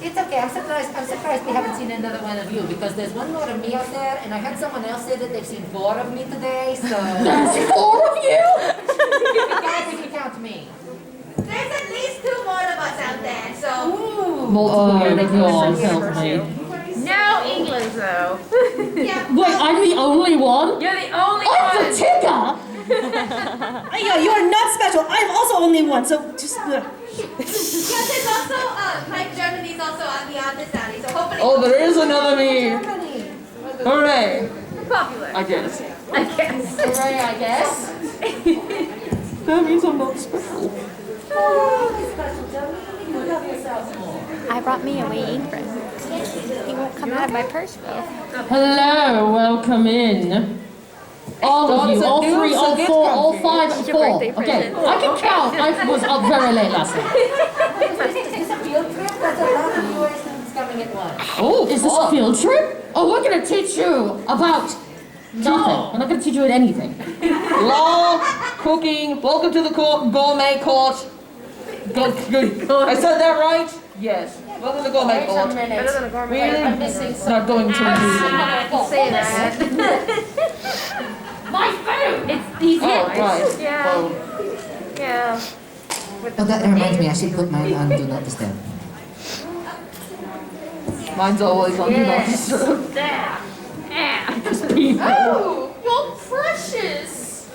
It's okay. I'm surprised we haven't seen another one of you because there's one more of me out there, and I heard someone else say that they've seen 4 of me today. So There's 4 of you? if you count me. There's at least 2 more of us out there, so. Multiple God, help me. No English though. Yeah. Wait, I'm the only one? You're the only I'm the one. Tigger! Yeah, you are not special. I'm also only one, so just. Yeah, there's also, like Germany's also on the other side, so hopefully. Oh, there is another me. Hooray. Popular. I guess. I guess. Hooray, I guess. That means I'm not special. I brought me a waiting friend. He won't come out of my purse though. Hello, welcome in. All of you, all 3, all 4, all 5, It's your 4. birthday Okay, present. I can count. I was up very late last night. It's a field trip. That's a lot of US students coming at once. Oh, is this a field trip? Oh, we're gonna teach you about nothing. We're not gonna teach you anything. Law, cooking, welcome to the Gourmet Court. Good. I said that right? Yes. Welcome to the Gourmet Wait a Court. minute. Really? I'm missing It's not going to be. Say that. my food. It's these. Oh, right. Yeah. Oh. Yeah. Oh, that reminds me. I should put mine on Do Not Disturb. Mine's always on the box. There. Yeah. Oh, you're precious.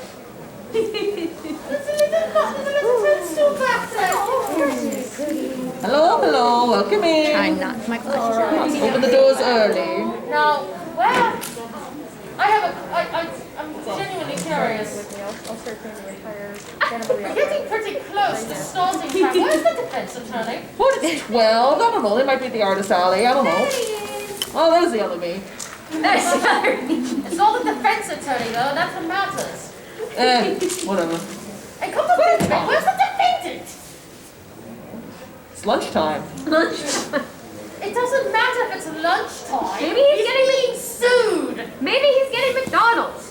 There's a little toadstool back there. Hello, welcome in. Trying not to my glasses. Open the doors early. Now, well, I'm genuinely curious. We're getting pretty close to starting time. Where's the defense attorney? What is 12? I don't know. They might be at the artist alley. I don't know. Oh, there's the other me. It's not the defense attorney, though. That's what matters. Whatever. And come on, where's the defendant? It's lunchtime. It doesn't matter if it's lunchtime. Maybe he's getting being sued. Maybe he's getting McDonald's.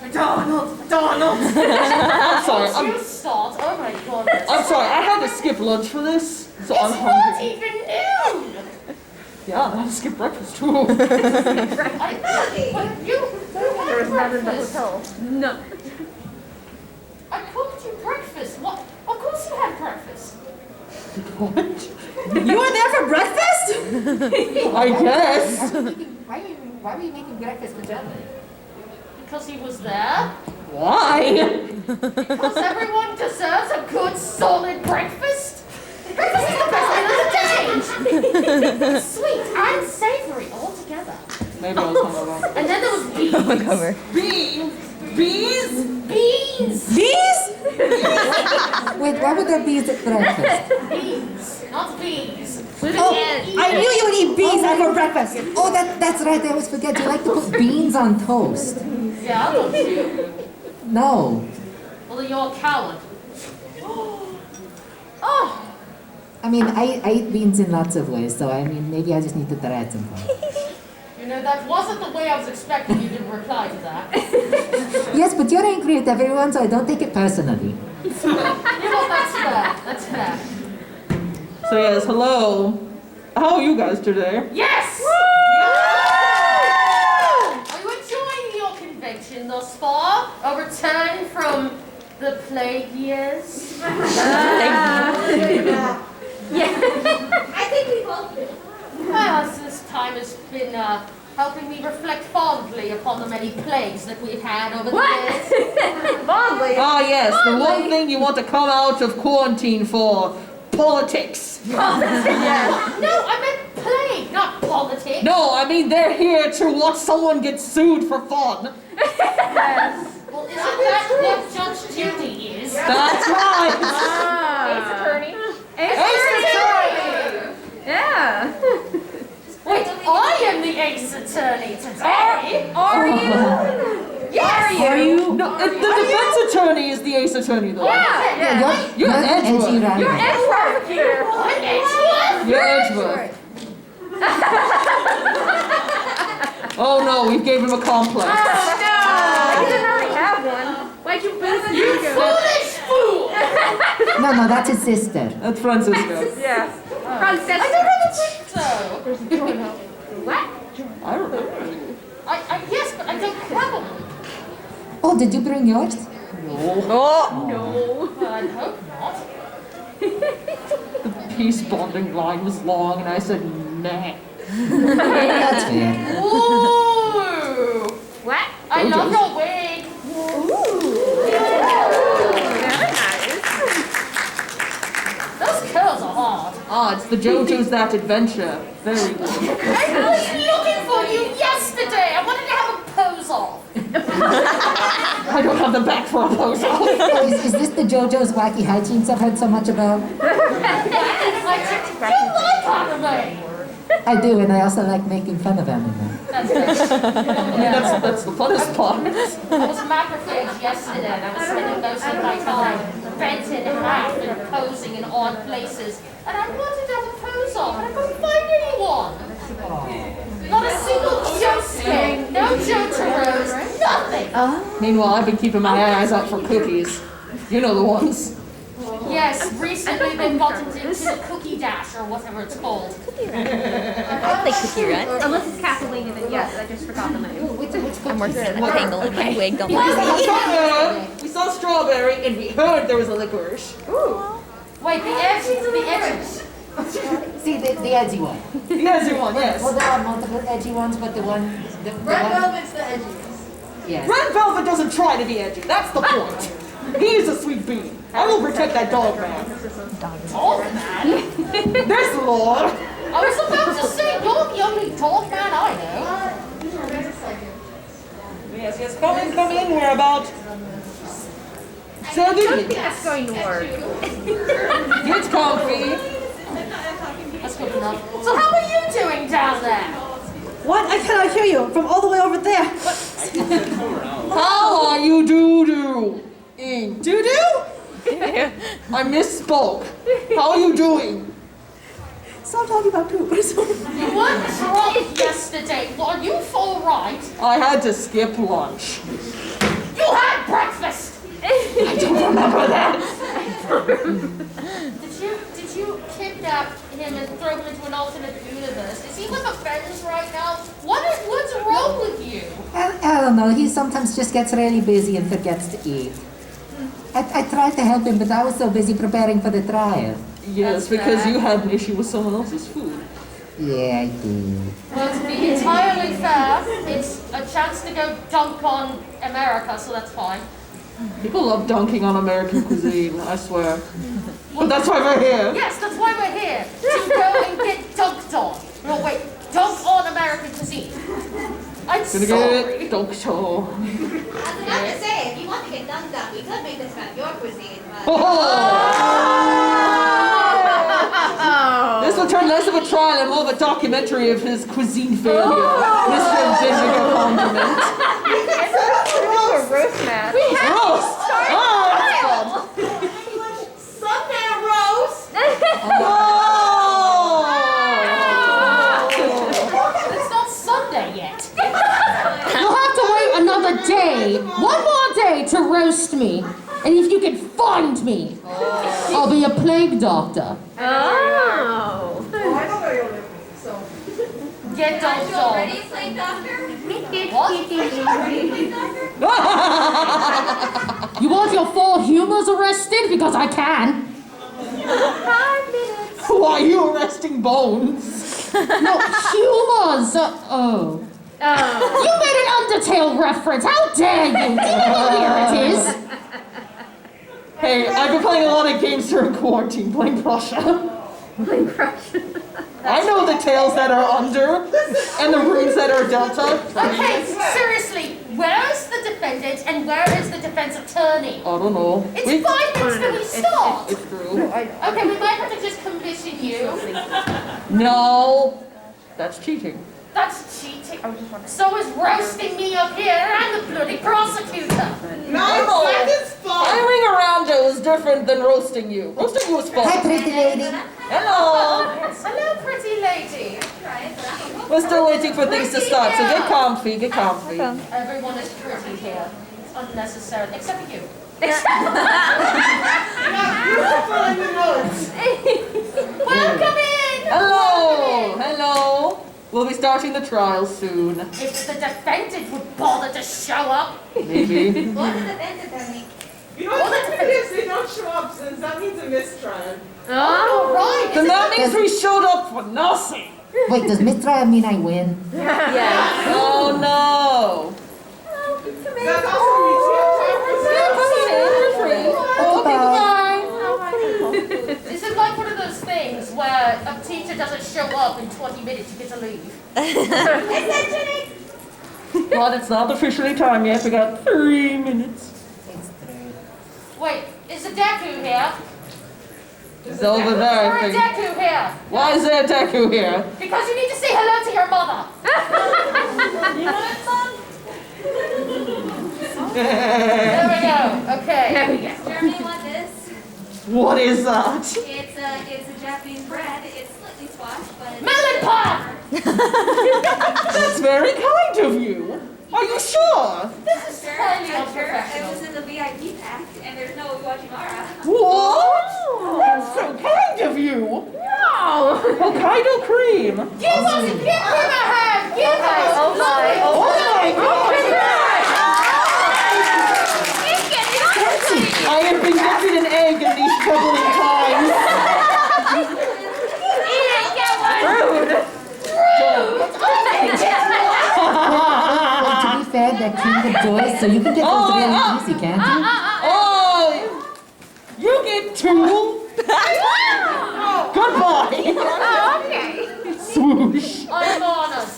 McDonald's. I'm sorry. You start. Oh my god. I'm sorry. I had to skip lunch for this, so I'm It's not hungry. even noon. Yeah, I had to skip breakfast too. I know. But you had breakfast. No. I cooked you breakfast. What? Of course you had breakfast. You were there for breakfast? I guess. Why were you making breakfast for Germany? Because he was there. Why? Because everyone deserves a good, solid breakfast. Breakfast is the best meal of the day. It's sweet and savory all together. Maybe I was hungover. And then there was beans. Beans? Bees? Beans. Bees? Wait, why would there be at breakfast? Beans, not bees. Oh, I knew you would eat bees for breakfast. Oh, that's right. I always forget. You like to put beans on toast. Yeah, don't you? No. Well, then you're a coward. Oh. I mean, I eat beans in lots of ways, so I mean, maybe I just need to try it sometime. You know, that wasn't the way I was expecting you to reply to that. Yes, but you're angry at everyone, so I don't take it personally. You know, that's fair. That's fair. So yes, hello. How are you guys today? Yes! Are you enjoying your convention thus far? A return from the plague years? Yeah. I think we both do. Well, this time has been helping me reflect fondly upon the many plagues that we've had over the years. Fondly. Ah yes, the one thing you want to come out of quarantine for. Politics. No, I meant plague, not politics. No, I mean they're here to watch someone get sued for fun. Well, isn't that what Judge Judy is? That's right. Ace attorney. Ace attorney. Yeah. Wait, I am the ace attorney today. Are you? Yes. Are you? No, the defense attorney is the ace attorney though. Yeah. You're Edgeworth. You're Edgeworth here. I'm Edgeworth. You're Edgeworth. Oh no, we gave him a complex. Oh no. He didn't already have one. Why'd you boost his You ego? foolish fool. No, that's his sister. That's Francisco. Yeah. Francisco. I don't have a What? I remember. Yes, but I don't have them. Oh, did you bring yours? I hope not. Peace bonding line was long, and I said, nah. That's fair. Ooh! What? I love your wig. Very nice. Those curls are hard. Ah, it's the JoJo's That Adventure. Very good. I was looking for you yesterday. I wanted to have a pose off. I don't have the back for a pose off. Oh, is this the JoJo's Wacky Hijinks I've heard so much about? You like anime. I do, and I also like making fun of anime. That's right. That's the funnest part. I was a macrophage yesterday and I was spending most of my time bent in half and posing in odd places. And I wanted to have a pose off and I couldn't find anyone. Not a single Josuke, no Jotaros, nothing. Meanwhile, I've been keeping my eyes out for cookies. You know the ones. Yes, recently they've gotten into the Cookie Dash or whatever it's called. I play Cookie Run. Unless it's Kathleen, and then yes, I just forgot the name. I'm working on a tangle in my wig. Don't We mind me. we saw strawberry, and we heard there was a licorice. Wait, the edges. See, the edgy one. The edgy one, yes. Well, there are multiple edgy ones, but the one... The Red one, velvet's the edgiest. yes. Red Velvet doesn't try to be edgy. That's the point. He's a sweet bean. I will protect that dog man. Dog man? This lord. I was about to say, you're the only dog man I know. Yes, come in. We're about... I don't think that's going to work. Get comfy. That's good enough. So how are you doing down there? What? I cannot hear you from all the way over there. How are you, doo-doo? Doo-doo? I misspoke. How are you doing? Stop talking about poop. You weren't drunk yesterday. Are you all right? I had to skip lunch. You had breakfast! I don't remember that. Did you kidnap him and throw him into an alternate universe? Is he with the friends right now? What's wrong with you? I don't know, he sometimes just gets really busy and forgets to eat. I tried to help him, but I was so busy preparing for the trial. Yes, because you had an issue with someone else's food. Yeah, I do. Well, to be entirely fair, it's a chance to go dunk on America, so that's fine. People love dunking on American cuisine, I swear. But that's why we're here. Yes, that's why we're here. To go and get dunked on. No, wait, dunk on American cuisine. I'm Gonna sorry. get dunked on. I was about to say, if you want to get dunked on, we could make this kind of your cuisine, but... This will turn less of a trial and more of a documentary of his cuisine failure. Mr. Vinegar Condiment. Roast match. Roast! Sunday roast! It's not Sunday yet. You'll have to wait another day. One more day to roast me. And if you can find me, I'll be a plague doctor. Oh. Get Are you dunked already on. a slave doctor? What? Slave doctor? You want your 4 humors arrested? Because I can. 5 minutes. Why are you arresting Bones? No, humors. Oh. You made an Undertale reference. How dare you? Here it is. Hey, I've been playing a lot of games during quarantine, playing Prussia. I know the tails that are under and the runes that are delta. Okay, seriously, where is the defendant and where is the defense attorney? I don't know. It's 5 minutes till we start. It's true. Okay, we might have to just commission you. No, that's cheating. That's cheating. So is roasting me up here and the bloody prosecutor. No, firing around you is different than roasting you. Roasting you is Hi, fun. pretty lady. Hello. Hello, pretty lady. We're still waiting for things to start, so get comfy, get comfy. Everyone is pretty here. It's unnecessary, except for you. Welcome in. Hello, hello. We'll be starting the trial soon. If the defendant would bother to show up. Maybe. What's the defendant that mean? You know what the thing is, they don't show up since that means a mistrial. Oh, right. Then that means we showed up for nothing. Wait, does mistrial mean I win? Oh no. That's also means you have time for Okay, bye. This is like one of those things where a teacher doesn't show up in 20 minutes, you get to leave. But it's not officially time yet. We got 3 minutes. Wait, is the Deku here? It's over there, Or I a think. Deku here? Why is there a Deku here? Because you need to say hello to your mother. There we go. Okay. There we go. Jeremy, you want this? What is that? It's a Japanese bread. It's slightly squashed, but it's Melon pop! That's very kind of you. Are you sure? This is highly Sure, it unprofessional. was in the VIP pack, and there's no Iwajimara. What? That's so kind of you. No! Hokkaido cream. Give us a hand! Give us! Oh my, Oh my god. I have been dipping an egg in these troubling times. To be fair, that King of Joy, so you can get those really easy, can't you? Oh, you get 2. Goodbye. Swoosh. I'm honored.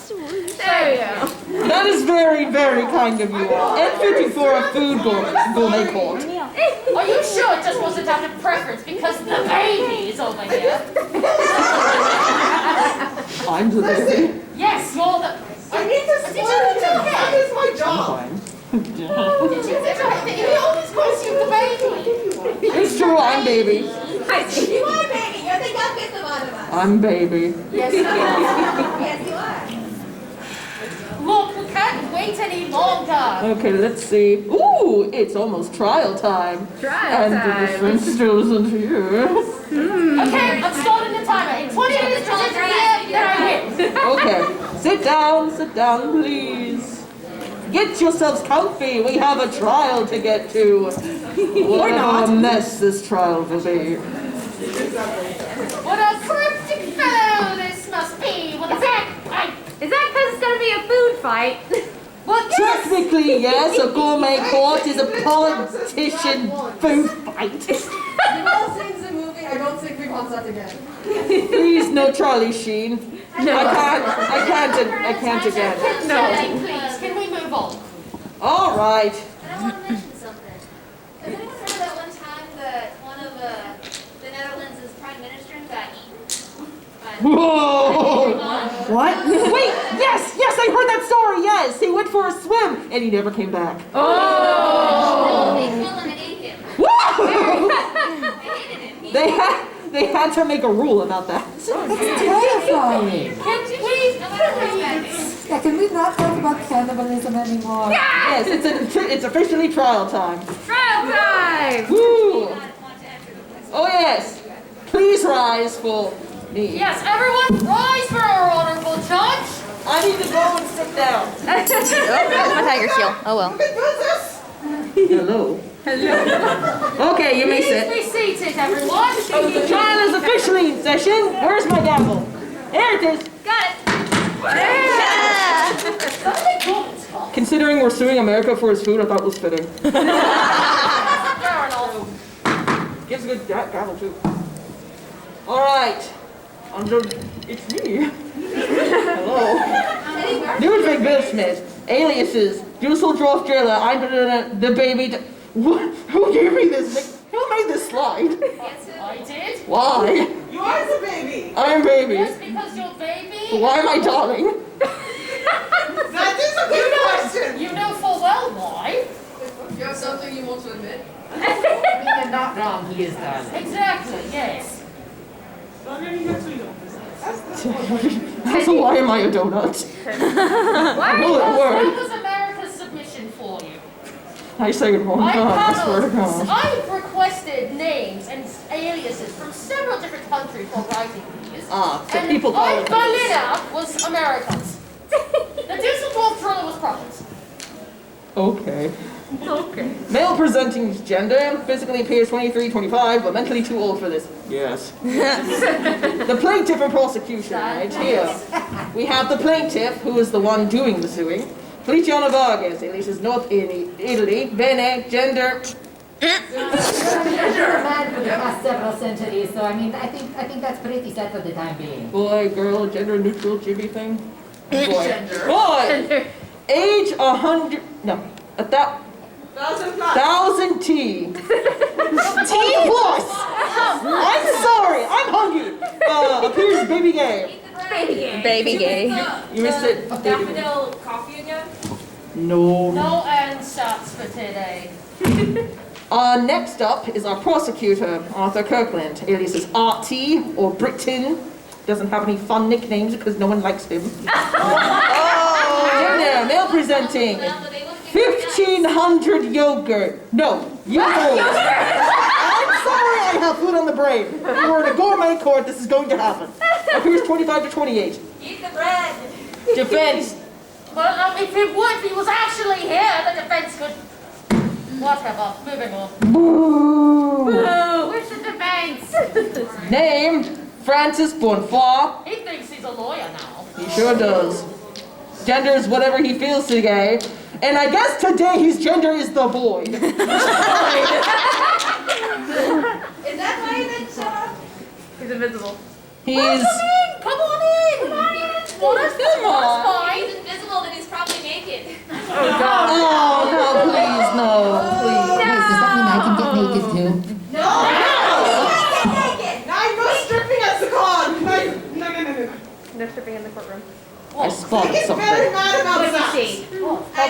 There we go. That is very, very kind of you all. And fitting for a food gourmet court. Are you sure it just wasn't out of preference because the baby is over here? I'm the baby. Yes, you're the... I need to Did you spoil do them. it? That is my job. Fine. Did you he always calls you the baby. It's true, I'm baby. You are baby. You're the youngest of all of us. I'm baby. Yes, you are. Yes, you are. Look, we can't wait any longer. Okay, let's see. Ooh, it's almost trial time. And the defense still isn't here. Okay, I'm starting the timer. In 20 minutes, position here, then I win. Okay, sit down, please. Get yourselves comfy. We have a trial to get to. What a mess this trial will be. What a cryptic fellow this must be. What is that? Is that because it's going to be a food fight? Well, yes. Technically, yes, a gourmet court is a politician food fight. You've all seen the movie, I don't think we want that again. Please, no Charlie Sheen. No. I can't again. Please, can we move on? All right. And I want to mention something. Has anyone heard of that one time that one of the Netherlands' prime minister got eaten? Whoa! What? Wait, yes, I heard that story, yes. He went for a swim and he never came back. No, they killed him and ate him. Woo! They hated him. They had to make a rule about that. That's terrifying. Please. Yeah, can we not talk about cannibalism anymore? Yes, it's officially trial time. Trial time! Woo! Oh yes. Please rise for me. Yes, everyone, rise for our honorable judge. I need to go and sit down. My tiger seal. Oh well. Hello. Okay, you may Please sit. be seated, everyone. The trial is officially in session. Where's my gavel? There it is. Got it. Considering we're suing America for his food, I thought it was fitting. Fair enough. Gives a good gavel too. All right. It's me. Hello. Ludwig Billschmidt. Aliases. Dusseldorf Driller. I'm the baby. Who gave me this? Who made this slide? I did. Why? You are the baby. I'm baby. Just because you're baby. Why am I darling? That is a good question. You know full well why. You have something you want to admit? You're not wrong, he is darling. Exactly, yes. So why am I a donut? I know that That word. was America's submission for you. I say it wrong. God, I swear to God. I've requested names and aliases from several different countries while writing these. So people call and it Berliner was Americans. The Dusseldorf driller was Prussians. Okay. Male presenting gender, physically appears 23, 25, but mentally too old for this. Yes. The plaintiff and prosecution, right here. We have the plaintiff, who is the one doing the suing. Feliciano Vargas, alias is North Italy, Bene, gender. You're a man for the past several centuries, so I mean, I think that's pretty set for the time being. Boy, girl, gender neutral Jimmy thing. Boy. Boy! Age 100, no, 1,000 T. T plus! I'm sorry, I'm hungry. Appears baby gay. Baby gay. You missed it. Daffodil coffee again? No. No ansatz for today. Next up is our prosecutor, Arthur Kirkland, alias is RT or Britain. Doesn't have any fun nicknames because no one likes him. Gender, male presenting. 1500 yogurt. No, yogurt. I'm sorry, I have food on the brain. We're in a gourmet court, this is going to happen. Appears 25 to 28. Eat the bread. Defense. Well, if he was actually here, the defense could... Whatever, moving on. Boo. Where's the defense? Name, Francis Bonfoy. He thinks he's a lawyer now. He sure does. Gender is whatever he feels today. And I guess today his gender is the boy. Is that why you didn't show up? He's invisible. He's... Come on in! Well, that's Come on. fine. He's invisible, then he's probably naked. Oh, no, please, no, please. Wait, does that mean I can get naked too? No! No, no stripping at the con. No. No stripping in the courtroom. I spotted He's very something. mad about that.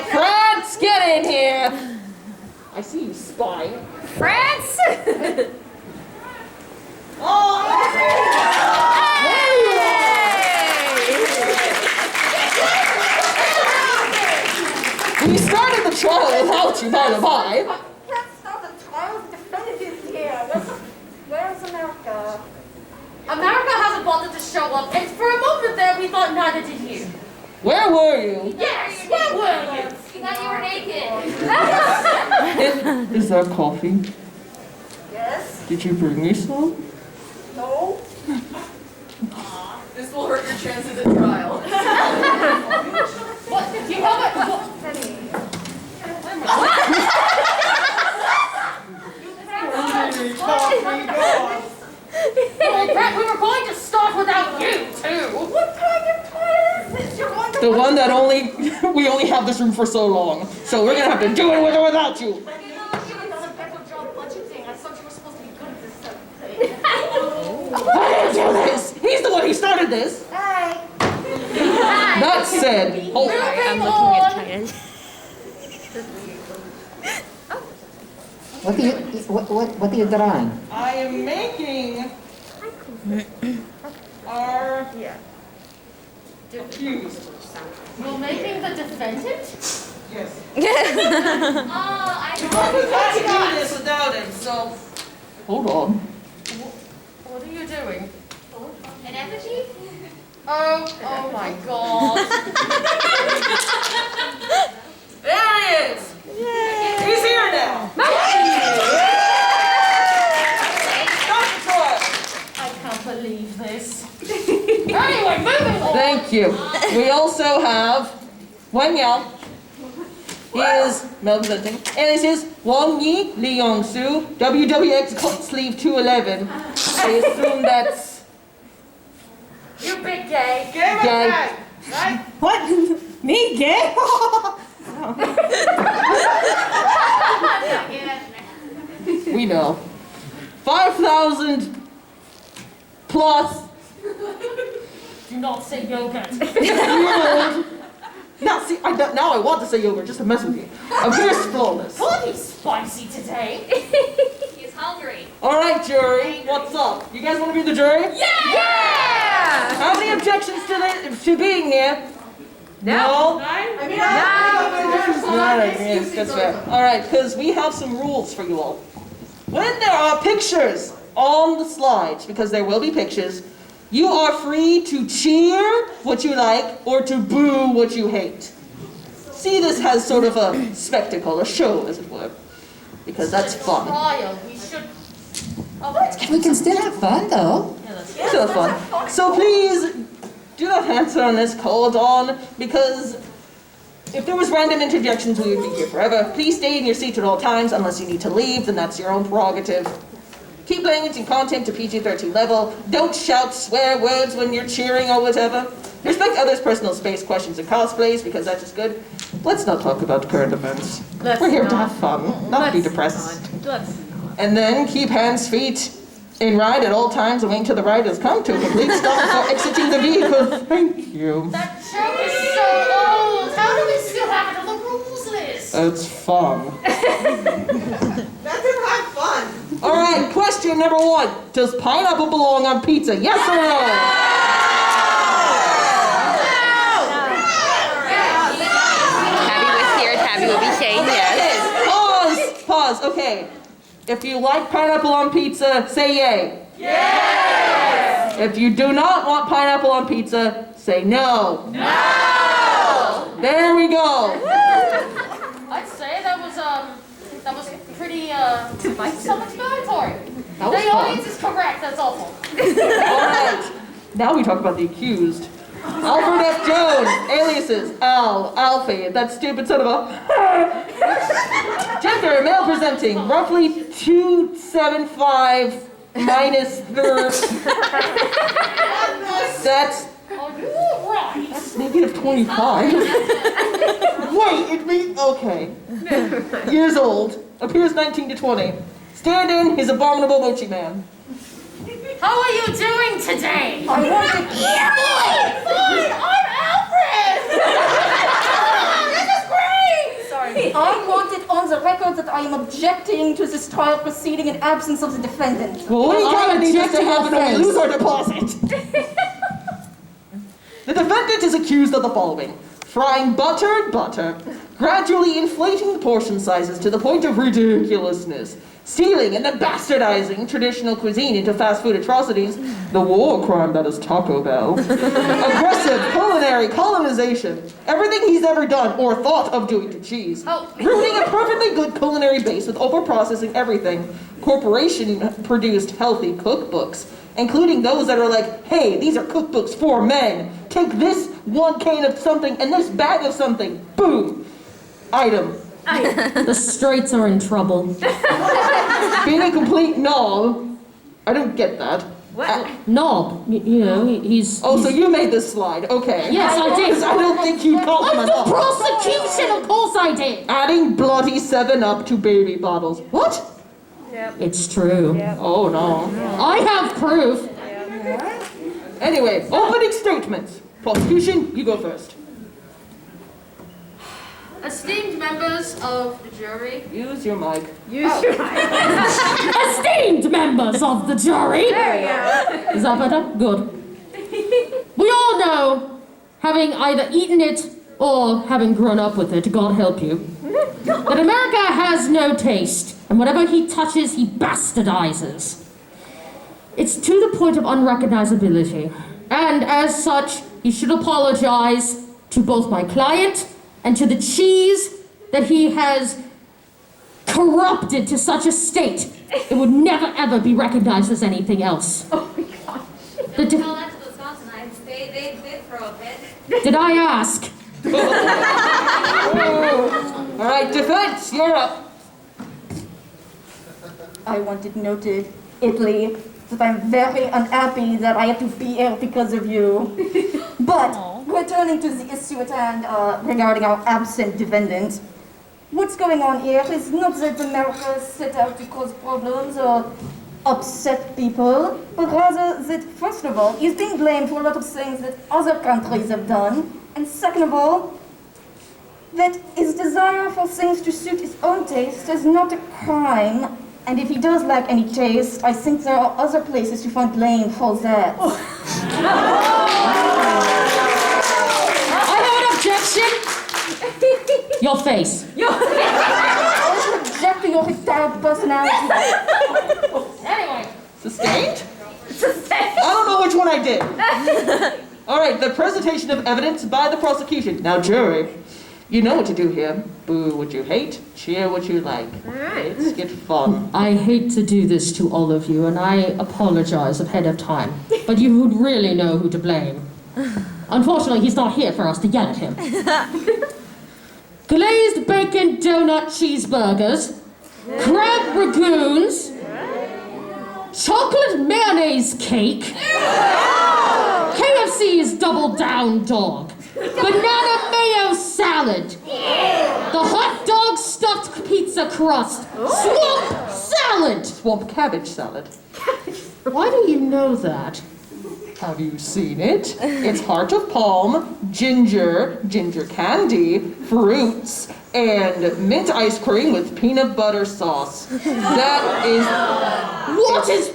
France, get in here! I see you spying. France! We started the trial without you, by the by. That's not the trial, the defendant is here. Where's America? America hasn't bothered to show up, and for a moment there we thought neither did you. Where were you? Yes, where were you? You thought you were naked. Is there coffee? Yes? Did you bring me some? No? This will hurt your chances at trial. What? You have it? Brett, we were going to start without you, too. What kind of toilet is this? You're going to... The one that we only have this room for so long. So we're gonna have to do it with or without you. You know, she does a better job budgeting. I thought you were supposed to be good at this stuff. I didn't do this! He's the one who started this! Hi. That said, oh, I'm looking at tired. What are you drawing? I am making our accused. You're making the defendant? Yes. Oh, I We can't do this without him, so... Hold on. What are you doing? An effigy? Oh my god. There he is! He's here now! I can't believe this. Anyway, moving on. Thank you. We also have Wen Yao. He is male presenting. And this is Wang Yi Li Yongsu, WWX Cut Sleeve 211. I assume that's You big gay. Game of Gay. tag, right? What? Me gay? we know. 5,000 plus. Do not say yogurt. Now, see, now I want to say yogurt just to mess with you. Appears flawless. Bloody spicy today. He's hungry. All right, jury, what's up? You guys want to be the jury? Yeah! How many objections to being here? No. I mean, Yes, that's fair. All right, because we have some rules for you all. When there are pictures on the slides, because there will be pictures, You are free to cheer what you like or to boo what you hate. See this as sort of a spectacle, a show, as it were, because that's fun. Trial. We should. Okay. We can still have fun, though. Still fun. So please, do not answer on this call, Dawn, because if there was random interjections, we would be here forever. Please stay in your seat at all times, unless you need to leave, then that's your own prerogative. Keep language and content to PG-13 level. Don't shout swear words when you're cheering or whatever. Respect others' personal space, questions, and cosplays, because that's just good. Let's not talk about current events. We're here to have fun, not be depressed. And then keep hands, feet in ride at all times and wait until the ride has come to a complete stop before exiting the vehicle. Thank you. That joke is so old. How do we still have it on the rules list? It's fun. Let him have fun. All right, question number 1. Does pineapple belong on pizza? Yes or no? Tabby was here, Tabby will be saying yes. Pause, okay. If you like pineapple on pizza, say yay. Yes! If you do not want pineapple on pizza, say no. No! There we go. I'd say that was pretty self-explanatory. That was The fun. audience is correct. That's awful. All right. Now we talk about the accused. Alfred F. Jones, aliases, Al, Alfie, that stupid son of a... Gender, male presenting, roughly 275 minus the... That's Oh, you're right. negative 25. Wait, it means... Okay. Years old, appears 19 to 20. Stand in his abominable mochi man. How are you doing today? I want to... Fine, I'm Alfred! This is great! Sorry. I want it on the record that I am objecting to this trial proceeding in absence of the defendant. Well, we kind of need this to objecting happen or we offense. lose our deposit. The defendant is accused of the following: frying buttered butter, gradually inflating the portion sizes to the point of ridiculousness, stealing and then bastardizing traditional cuisine into fast food atrocities, the war crime that is Taco Bell, aggressive culinary colonization, everything he's ever done or thought of doing to cheese, ruining a perfectly good culinary base with overprocessing everything, corporation-produced healthy cookbooks, including those that are like, hey, these are cookbooks for men. Take this 1 can of something and this bag of something. Boom. Item. The straights are in trouble. Being a complete knob. I don't get that. Knob, you know, he's... Oh, so you made this slide. Okay. Yes, I did. 'Cause I don't think you'd call him a The knob. prosecution, of course I did. Adding bloody 7-Up to baby bottles. What? It's true. Oh, no. I have proof. Anyway, opening statements. Prosecution, you go first. Esteemed members of the jury. Use your mic. Esteemed members of the jury. There you go. Is that better? Good. We all know, having either eaten it or having grown up with it, God help you, that America has no taste, and whatever he touches, he bastardizes. It's to the point of unrecognizability, and as such, he should apologize to both my client and to the cheese that he has corrupted to such a state it would never ever be recognized as anything else. Tell that to the Wisconsinites. They throw a fit. Did I ask? All right, defense, you're up. I want it noted, Italy, that I'm very unhappy that I have to be here because of you. But, returning to the issue at hand regarding our absent defendant, what's going on here is not that America set out to cause problems or upset people, but rather that, first of all, he's being blamed for a lot of things that other countries have done, and second of all, that his desire for things to suit his own taste is not a crime, and if he does lack any taste, I think there are other places to find blame for that. I have an objection. Your face. I object to your retired personality. Anyway. Sustained? Sustained. All don't know which one I did. All right, the presentation of evidence by the prosecution. Now, jury, you know what to do here. Boo what you hate, cheer what you like. Let's get fun. I hate to do this to all of you, and I apologize ahead of time, but you would really know who to blame. Unfortunately, he's not here for us to yell at him. Glazed bacon donut cheeseburgers, crab ragoons, chocolate mayonnaise cake, KFC's double down dog, banana mayo salad, the hot dog stuffed pizza crust, swamp salad. Swamp cabbage salad. Why do you know that? Have you seen it? It's heart of palm, ginger, ginger candy, fruits, and mint ice cream with peanut butter sauce. That is... What is...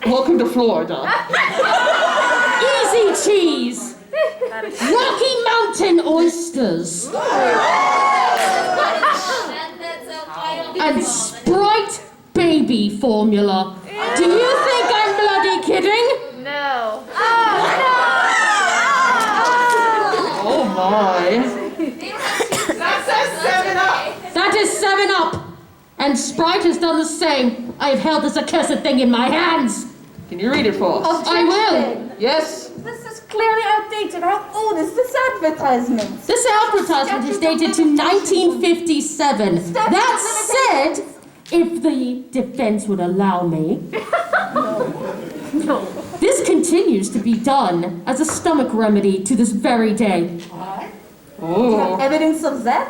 Welcome to Florida. Easy cheese! Rocky Mountain oysters! And Sprite baby formula. Do you think I'm bloody kidding? No. Oh my. That says 7-Up. That is 7-Up! And Sprite has done the same. I have held this accursed thing in my hands. Can you read it for us? I will. Yes. This is clearly outdated. How old is this advertisement? This advertisement is dated to 1957. That said, if the defense would allow me, this continues to be done as a stomach remedy to this very day. Oh. Evidence of that?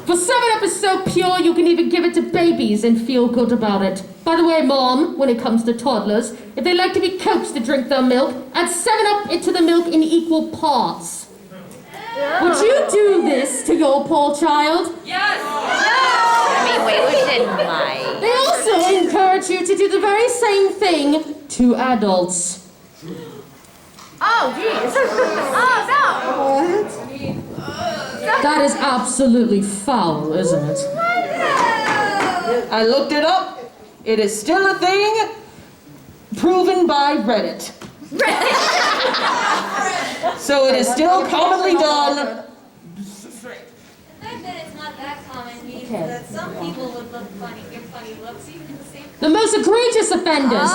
For 7-Up is so pure, you can even give it to babies and feel good about it. By the way, Mom, when it comes to toddlers, if they like to be coaxed to drink their milk, add 7-Up into the milk in equal parts. Would you do this to your poor child? Yes. I mean, wait, we didn't lie. They also encourage you to do the very same thing to adults. Oh, jeez. Oh, That is absolutely foul, isn't it? I looked it up. It is still a thing proven by Reddit. So it is still commonly done. The fact that it's not that common means that some people would look funny, give funny looks, even in the same. The most egregious offenders.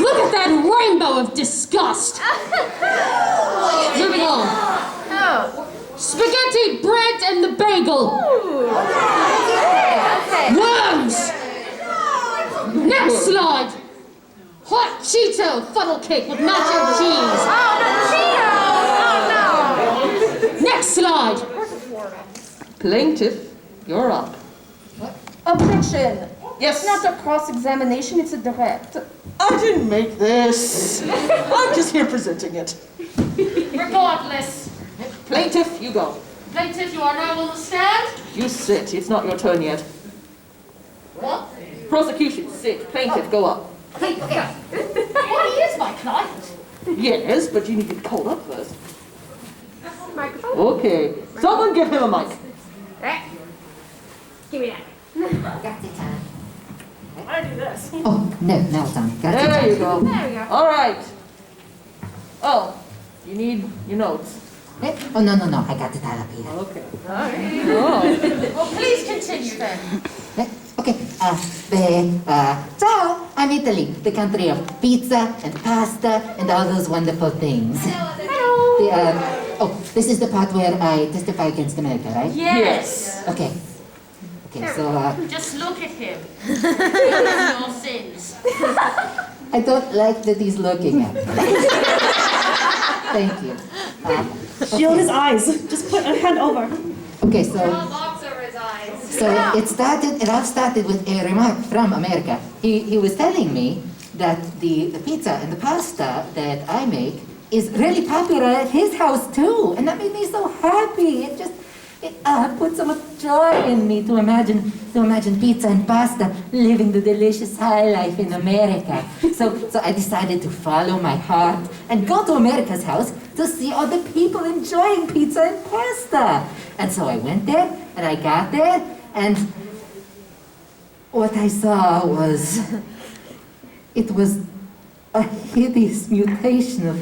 Look at that rainbow of disgust. Moving on. Spaghetti, bread, and the bagel. Worms. Next slide. Hot Cheeto funnel cake with nacho cheese. Oh, no, Cheetos! Oh, no! Next slide. Plaintiff, you're up. Objection. Yes. It's not a cross-examination, it's a direct. I didn't make this. I'm just here presenting it. Regardless, Plaintiff, you go. plaintiff, you are now on the stand. You sit. It's not your turn yet. What? Prosecution, sit. Plaintiff, go up. Well, he is my client. Yes, but you need to get called up first. Okay. Someone give him a mic. Give me that. I do this. Oh, no, now it's on. There you go. There we go. All right. Oh, you need your notes. Oh, no, I got it all up here. Okay. Well, please continue then. Okay, so I'm Italy, the country of pizza and pasta and all those wonderful things. This is the part where I testify against America, right? Yes. Okay, so Just look at him. Your sins. I don't like that he's looking at me. Thank you. Shield his eyes. Just put a hand over. Okay, so Box over his eyes. it all started with a remark from America. He was telling me that the pizza and the pasta that I make is really popular at his house too, and that made me so happy. It put so much joy in me to imagine pizza and pasta living the delicious high life in America. So I decided to follow my heart and go to America's house to see all the people enjoying pizza and pasta. And so I went there, and I got there, and what I saw was, it was a hideous mutation of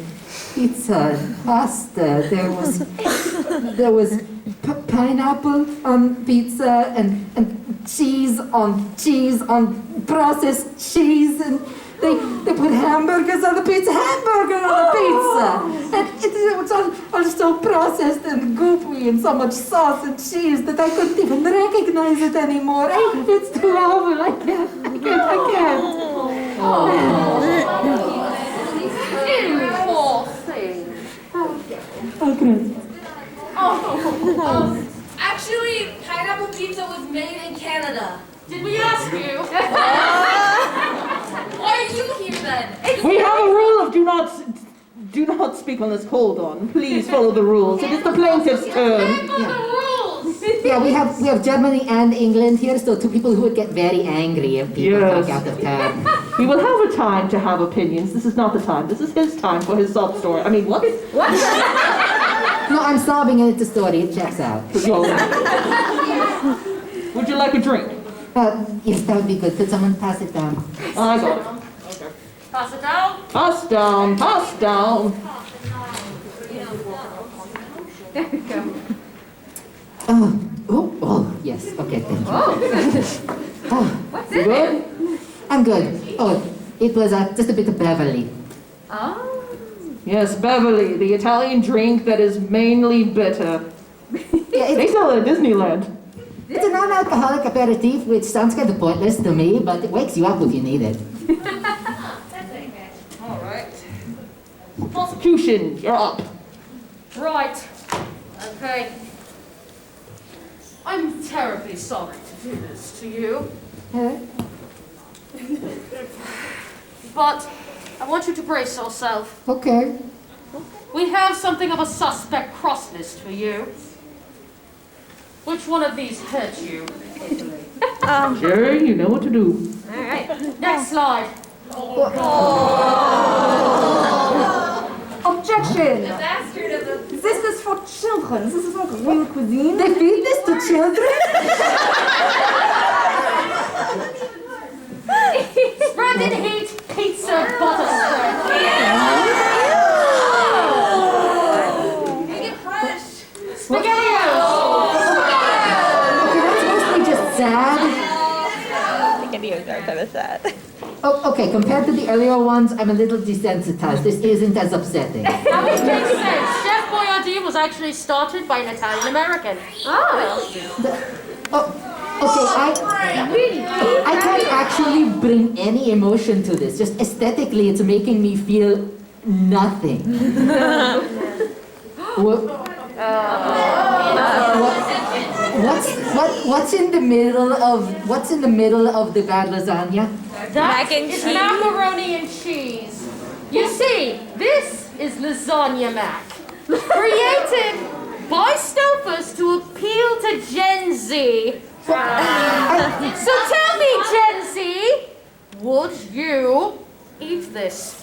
pizza and pasta. There was pineapple on pizza and cheese on processed cheese, and they put hamburgers on the pizza, and it was all so processed and goopy and so much sauce and cheese that I couldn't even recognize it anymore. It's too awful. I can't. Actually, pineapple pizza was made in Canada. Did we ask you? Why are you here then? We have a rule of do not speak when there's cold on. Please follow the rules. It is the plaintiff's turn. Yeah, we have Germany and England here, so two people who would get very angry if people talk out of turn. We will have a time to have opinions. This is not the time. This is his time for his sob story. I mean, what? No, I'm sobbing and it's a story. It checks out. Would you like a drink? Yes, that would be good. Could someone pass it down? I got it. Okay. Pass it down. Pass down, pass down. There we go. Oh, yes. Okay, thank you. What's in Good? it? I'm good. Oh, it was just a bit of Beverly. Oh. Yes, Beverly, the Italian drink that is mainly bitter. Yeah, They sell it at Disneyland. it's a non-alcoholic aperitif, which sounds kind of pointless to me, but it wakes you up if you need it. All right. Prosecution, you're up. Right. Okay. I'm terribly sorry to do this to you. But I want you to brace yourself. Okay. We have something of a suspect cross list for you. Which one of these hurt you? Sure, you know what to do. All right. Next slide. Objection! The bastard of the... This is for children. This is not real cuisine. They feed this to children? Spread and heat pizza butter spread. Make it crushed. SpaghettiOs. Okay, that's mostly just sad. SpaghettiOs are kind of sad. Oh, okay, compared to the earlier ones, I'm a little desensitized. This isn't as upsetting. Now it makes sense. Chef Boyardee was actually started by an Italian American. I can't actually bring any emotion to this. Just aesthetically, it's making me feel nothing. What's in the middle of the bad lasagna? That is macaroni and cheese. You see, this is lasagna mac, created by Stouffer's to appeal to Gen Z. So tell me, Gen Z, would you eat this?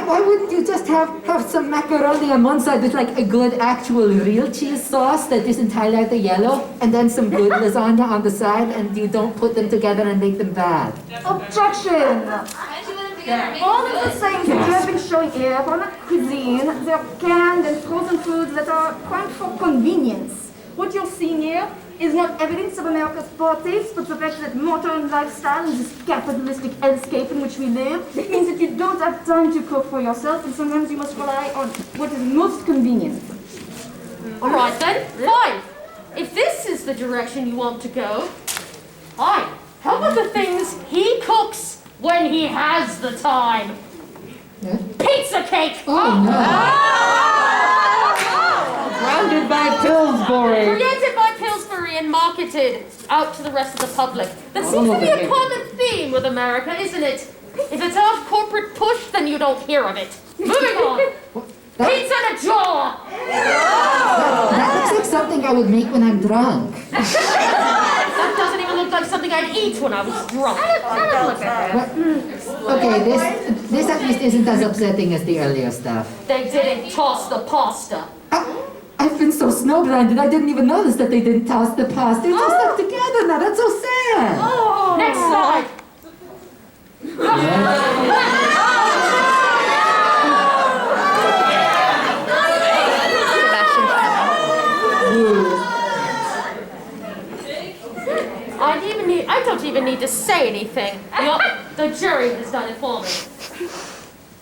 Why wouldn't you just have some macaroni on one side with like a good actual real cheese sauce that isn't highlighted yellow, and then some good lasagna on the side, and you don't put them together and make them bad? Objection! All of the things that you have been showing here are not cuisine. They're canned and frozen foods that are quite for convenience. What you're seeing here is not evidence of America's poor taste, but the fact that modern lifestyle and this capitalistic hellscape in which we live means that you don't have time to cook for yourself, and sometimes you must rely on what is most convenient. All right then, fine. If this is the direction you want to go, fine. How about the things he cooks when he has the time? Yeah? Pizza cake! Oh no! Grounded by Pillsbury. Created by Pillsbury and marketed out to the rest of the public. That seems to be a common theme with America, isn't it? If it's not corporate push, then you don't hear of it. Moving on. Pizza in a jar! That looks like something I would make when I'm drunk. That doesn't even look looked like something I'd eat when I was drunk. Okay, this at least isn't as upsetting as the earlier stuff. They didn't toss the pasta. I've been so snowblinded, I didn't even notice that they didn't toss the pasta. It's all stuck together now, that's so sad. Oh. Next slide. I don't even need to say anything. The jury has done it for me.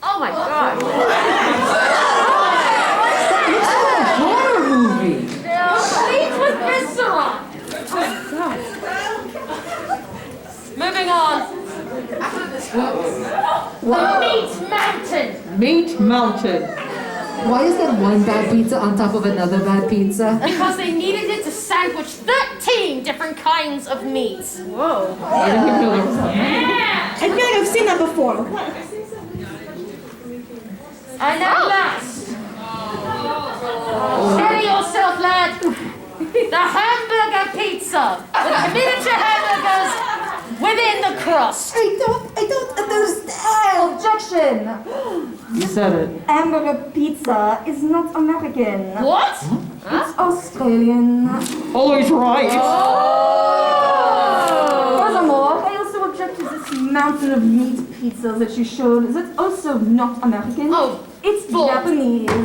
Oh my God. It's a horror movie. Please with viscera. Moving on. The Meat Mountain. Meat Mountain. Why is there one bad pizza on top of another bad pizza? Because they needed it to sandwich 13 different kinds of meats. Whoa. I didn't even know there was that. Yeah. I feel like I've seen that before. And at last, steady yourself, lad. The hamburger pizza with the miniature hamburgers within the crust. I don't understand. Objection. You said it. Hamburger pizza is not American. What? It's Australian. Always right. Furthermore, I also object to this mountain of meat pizza that you showed. That's also not American. Oh, it's Japanese. Why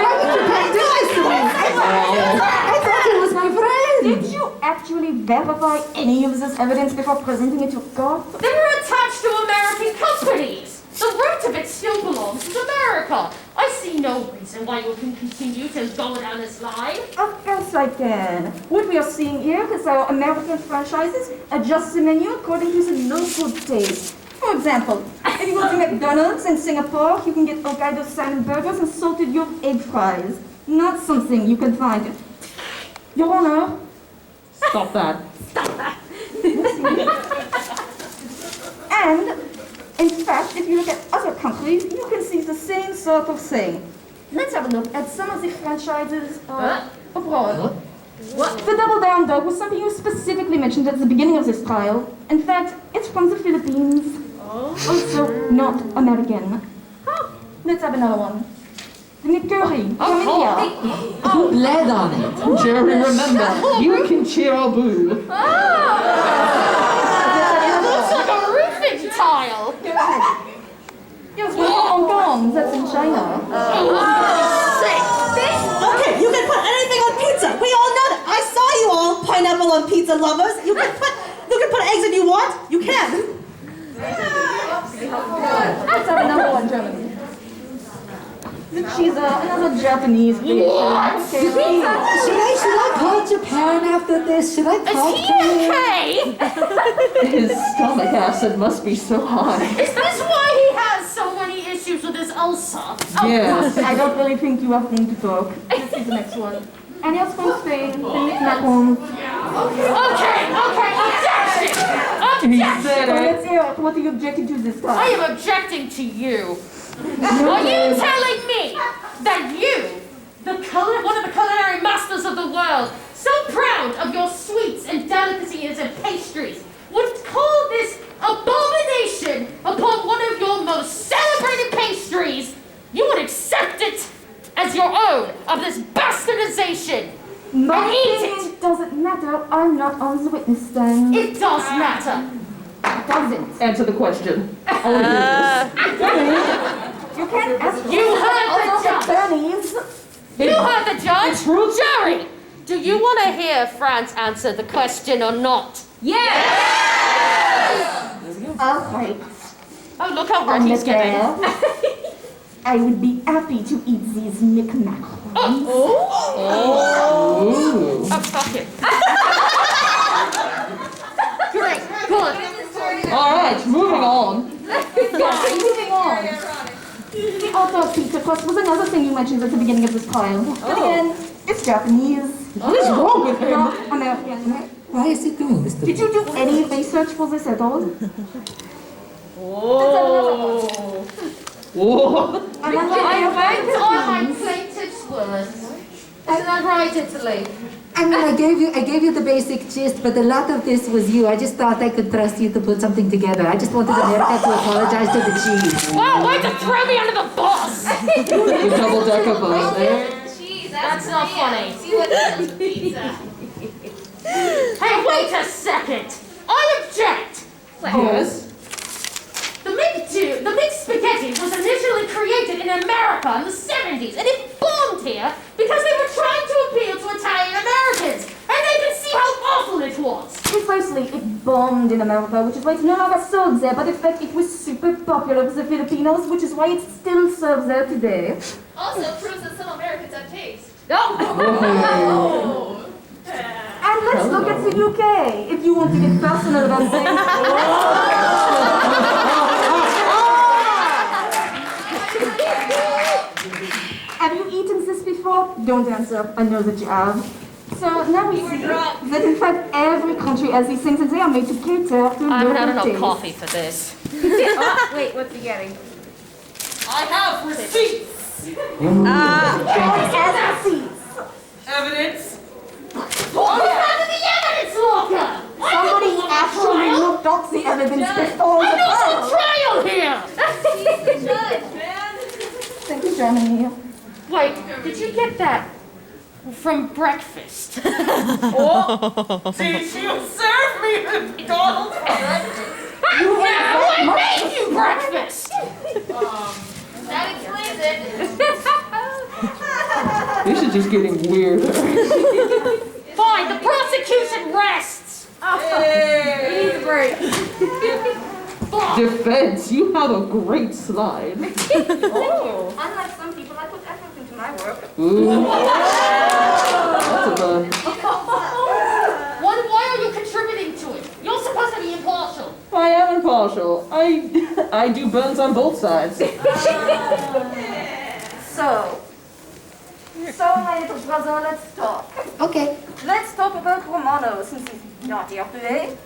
would Japan do this to me? I thought he was my friend. Did you actually verify any of this evidence before presenting it to court? They were attached to American companies. The root of it still belongs to America. I see no reason why you can continue to go down this line. Of course I can. What we are seeing here is how American franchises adjust the menu according to the local taste. For example, if you go to McDonald's in Singapore, you can get Hokkaido salmon burgers and salted yolk egg fries. Not something you can find. Your Honor. Stop that. Stop that. And, in fact, if you look at other countries, you can see the same sort of thing. Let's have a look at some of the franchises abroad. What? The Double Down Dog was something you specifically mentioned at the beginning of this trial. In fact, it's from the Philippines. Also not American. Let's have another one. The McCurry from India. Put lead on it. Jerry, remember, you can cheer a boo. It looks like a roofing tile. Yes, we're Hong Kong. That's in China. Okay, you can put anything on pizza. We all know that. I saw you all pineapple on pizza lovers. You can put eggs if you want. You can. Let's have another one, Germany. She's another Japanese dish. What? Okay. Should I call Japan after this? Should I talk Is he to him? okay? His stomach acid must be so high. Is this why he has so many issues with his ulcer? Yes. I don't really think you have room to talk. Let's see the next one. And else from Spain, the Kumori-con. Okay, objection! He Objection! said So it. let's hear what are you objecting to this I time? am objecting to you. Are you telling me that you, one of the culinary masters of the world, so proud of your sweets and delicacies and pastries, would call this abomination upon one of your most celebrated pastries? You would accept it as your own of this bastardization My and eat opinion doesn't matter. I'm not on the witness stand. it. It does matter. It doesn't. Answer the question. I want to hear this. You can't ask You heard the judge. attorneys. You heard the judge. Jury, do you want to hear France answer the question or not? Yes. All right. Oh, look how red he's getting. I would be happy to eat these knickknacks. Ooh. Oh, fuck it. Great, good. All right, moving on. Moving on. The autopsy crust was another thing you mentioned at the beginning of this trial. But again, it's Japanese. What is wrong with him? Not American. Why is he doing this to me? Did you do any research for this at all? Whoa. I went on my plaintiff's words. Isn't that right, Italy? I mean, I gave you the basic gist, but a lot of this was you. I just thought I could trust you to put something together. I just wanted America to apologize to the cheese. Wow, why'd you throw me under the bus? The double-decker bus there. Jeez, That's not funny. See what does pizza. Hey, wait a second! I object! Yes. The mixed spaghetti was initially created in America in the 70s, and it bombed here because they were trying to appeal to Italian Americans, and they could see how awful it was. Precisely, it bombed in America, which is why it's no longer served there, but in fact it was super popular with the Filipinos, which is why it still serves there today. Also proves that some Americans have taste. Oh! And let's look at the UK, if you want to get personal about things. Have you eaten this before? Don't answer, I know that you have. So now we see that in fact every country has these things and they are made to cater to I haven't had local enough taste. coffee for this. Wait, what's he getting? I have receipts. As receipts. Evidence. What happened to the evidence locker? Somebody actually looked up the evidence before the I'm not trial. on trial here! He's the judge, man. Thank you, Germany. Wait, did you get that from breakfast? Oh, see, she'll serve me McDonald's for breakfast. Who made you breakfast? That explains it. This is just getting weirder. Fine, the prosecution rests! Hey. Need a break. Defense, you have a great slide. Unlike some people, I put effort into my work. Ooh. That's a burn. Why are you contributing to it? You're supposed to be impartial. I am impartial. I do burns on both sides. So my little brother, let's talk. Okay. Let's talk about Romano, since he's not here today.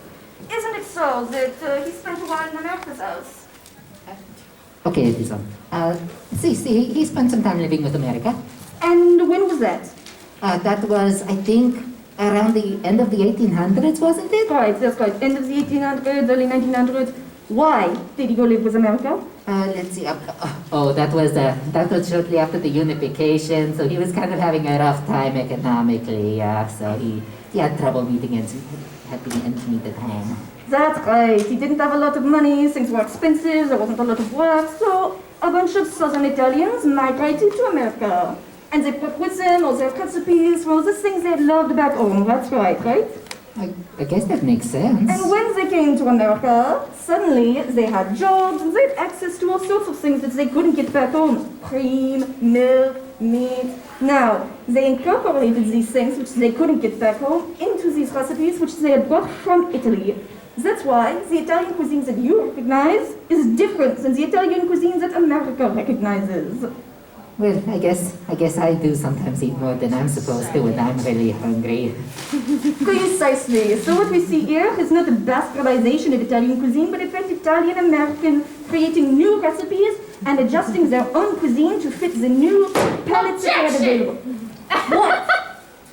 Isn't it so that he spent a while in America's house? Okay, this one. See, he spent some time living with America. And when was that? That was, I think, around the end of the 1800s, wasn't it? Right, that's right. End of the 1800s, early 1900s. Why did he go live with America? Let's see. That was shortly after the unification. So he was kind of having a rough time economically. So he had trouble meeting ends meet at home. That's right. He didn't have a lot of money, things were expensive, there wasn't a lot of work, so a bunch of southern Italians migrated to America. And they brought with them all their recipes, all the things they loved back home. That's right, right? I guess that makes sense. And when they came to America, suddenly they had jobs and they had access to all sorts of things that they couldn't get back home. Cream, milk, meat. Now, they incorporated these things which they couldn't get back home into these recipes which they had brought from Italy. That's why the Italian cuisine that you recognize is different than the Italian cuisine that America recognizes. Well, I guess I do sometimes eat more than I'm supposed to when I'm really hungry. Precisely. So what we see here is not a bastardization of Italian cuisine, but in fact Italian-American creating new recipes and adjusting their own cuisine to fit the new palates that are available. What?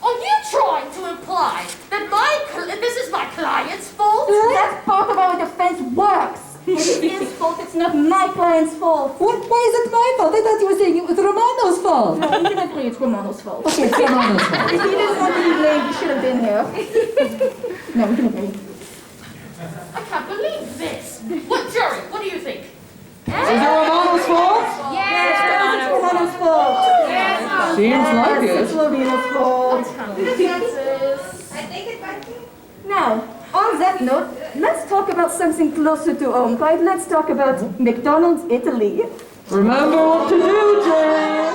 Are you trying to imply that this is my client's fault? That's part of how a defense works. It's his fault, it's not my client's fault. What? Why is it my fault? I thought you were saying it was Romano's fault. No, we can agree it's Romano's fault. Okay, it's Romano's fault. If he didn't want to be blamed, he should have been here. No, we can agree. I can't believe this. What, jury, what do you think? Is it Romano's fault? Yes, it's Romano's fault. Seems like It's it. Romano's fault. I think it might be. Now, on that note, let's talk about something closer to home, right? Let's talk about McDonald's Italy. Remember what to do, Jay.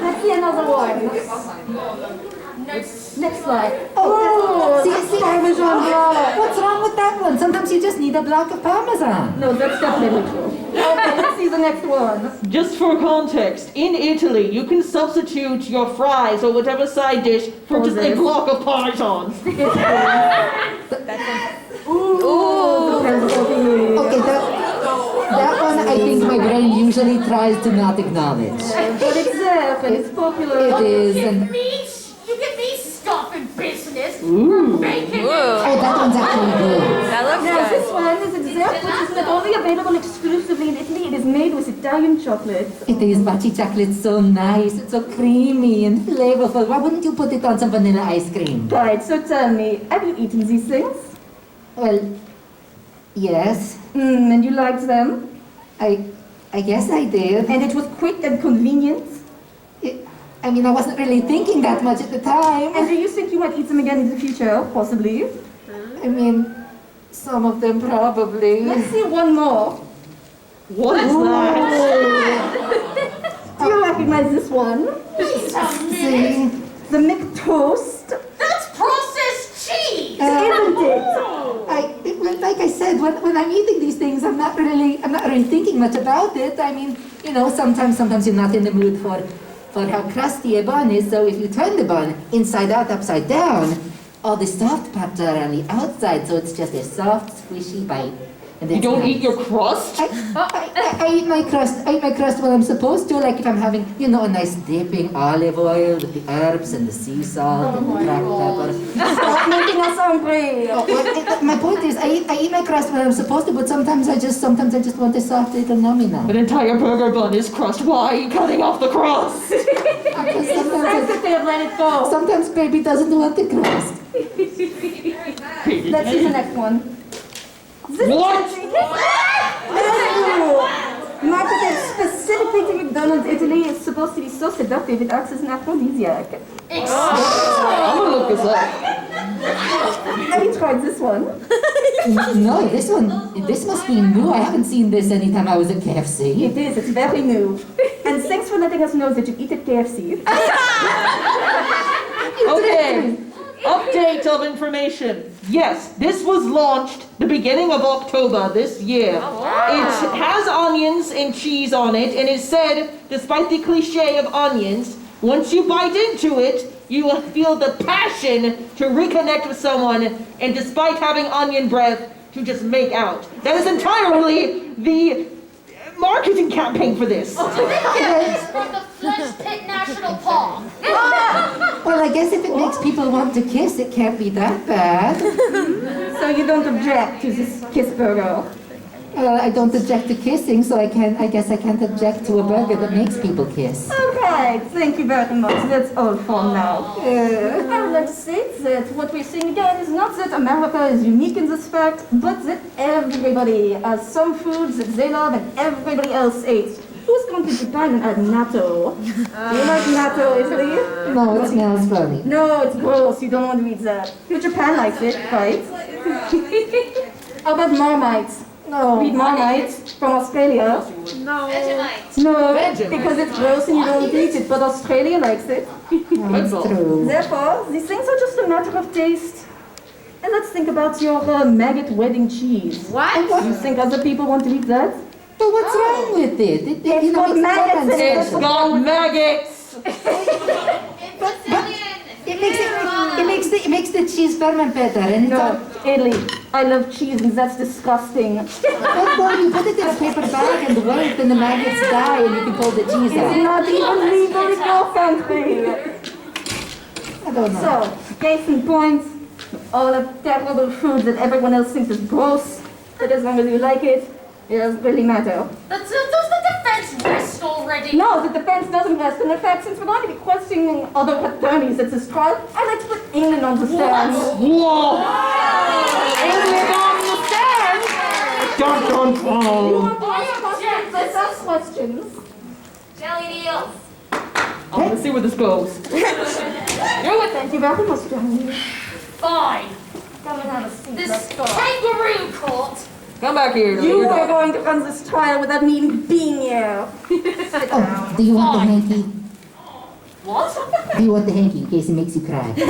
Let's see another one. Next slide. Oh, see, Parmesan block. What's wrong with that one? Sometimes you just need a block of Parmesan. No, that's definitely true. Okay, let's see the next one. Just for context, in Italy, you can substitute your fries or whatever side dish for just a block of Parmesan. Okay, that one I think my brain usually tries to not acknowledge. But it's there, and it's popular. It is, and You give me stuff in business. Making oh, that one's actually good. That looks Now, good. this one is exact, which is not only available exclusively in Italy, it is made with Italian chocolate. It is, Baci chocolate's so nice, it's so creamy and flavorful. Why wouldn't you put it on some vanilla ice cream? Right, so tell me, have you eaten these things? Well, yes, And you liked them? I guess I did. And it was quick and convenient? I mean, I wasn't really thinking that much at the time. And do you think you might eat them again in the future, possibly? I mean, some of them probably. Let's see one more. What is that? Do you recognize this one? See? The McToast. That's processed cheese! Isn't it? Like I said, when I'm eating these things, I'm not really thinking much about it. I mean, you know, sometimes you're not in the mood for how crusty a bun is. So if you turn the bun inside out, upside down, all the soft parts are on the outside, so it's just a soft, squishy bite. And You don't eat your crust? I eat my crust. I eat my crust when I'm supposed to, like if I'm having, you know, a nice dipping olive oil with the herbs and the sea salt and the cracked pepper. Stop making us hungry. My point is, I eat my crust when I'm supposed to, but sometimes I just want a soft little nummy now. An entire burger bun is crust. Why are you cutting off the crust? Let it go. Sometimes baby doesn't want the crust. Let's see the next one. What? Marketed specifically to McDonald's Italy, is supposed to be so seductive it acts as an aphrodisiac. I'm gonna look this up. Have you tried this one? No, this must be new. I haven't seen this anytime I was at KFC. It is, it's very new. And thanks for letting us know that you eat at KFC. Okay, update of information. Yes, this was launched the beginning of October this year. It has onions and cheese on it, and it said, despite the cliche of onions, once you bite into it, you will feel the passion to reconnect with someone, and despite having onion breath, to just make out. That is entirely the marketing campaign for this. From the Flesh Pit National Park. Well, I guess if it makes people want to kiss, it can't be that bad. So you don't object to this kiss burger? I don't object to kissing, so I guess I can't object to a burger that makes people kiss. Okay, thank you very much. That's all for now. I would like to say that what we're seeing again is not that America is unique in this fact, but that everybody has some foods that they love and everybody else hates. Who's going to Japan and add natto? Do you like natto, Italy? No, it smells funny. No, it's gross. You don't want to eat that. Japan likes it, right? How about Marmite? No. Eat Marmite from Australia? Vegemite. No, because it's gross and you don't eat it, but Australia likes it. That's true. Therefore, these things are just a matter of taste. And let's think about your maggot wedding cheese. What? You think other people want to eat that? But what's wrong with it? It It's got maggots in it. It's got maggots! It makes the cheese ferment better, and it's all. No, Italy. I love cheese and that's disgusting. Well, you put it in a paper bag and wait, then the maggots die, and you can pull the cheese It's out. not even legal in your country. I don't know. So, case in point, all the terrible food that everyone else thinks is gross, but as long as you like it, it doesn't really matter. Does the defense rest already? No, the defense doesn't rest. And in fact, since we're going to be questioning other attorneys at this trial, I'd like to put England on the stand. Whoa! England on the stand! Dun dun You dun! want to ask questions? Let's ask questions. Jelly deals. I'm gonna see where this goes. Thank you very much, Johnny. Fine. Come and have a seat. This Let's go. kangaroo court. Come back here. You are going to run this trial without me even being here. Sit down. Oh, do you want the hanky? What? Do you want the hanky in case it makes you cry? No,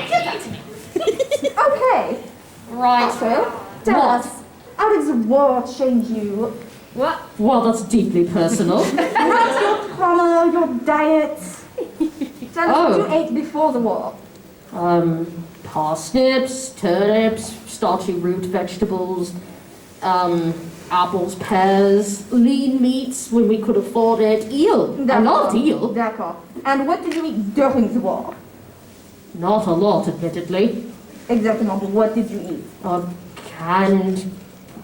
get that to me. Okay. Right. So, tell us, how did the war change you? What? Well, that's deeply personal. Not your trauma, your diet. Tell us what you ate before the war. Parsnips, turnips, starchy root vegetables, Apples, pears, lean meats when we could afford it, eel. I loved eel. D'accord. And what did you eat during the war? Not a lot, admittedly. Exactly, but what did you eat?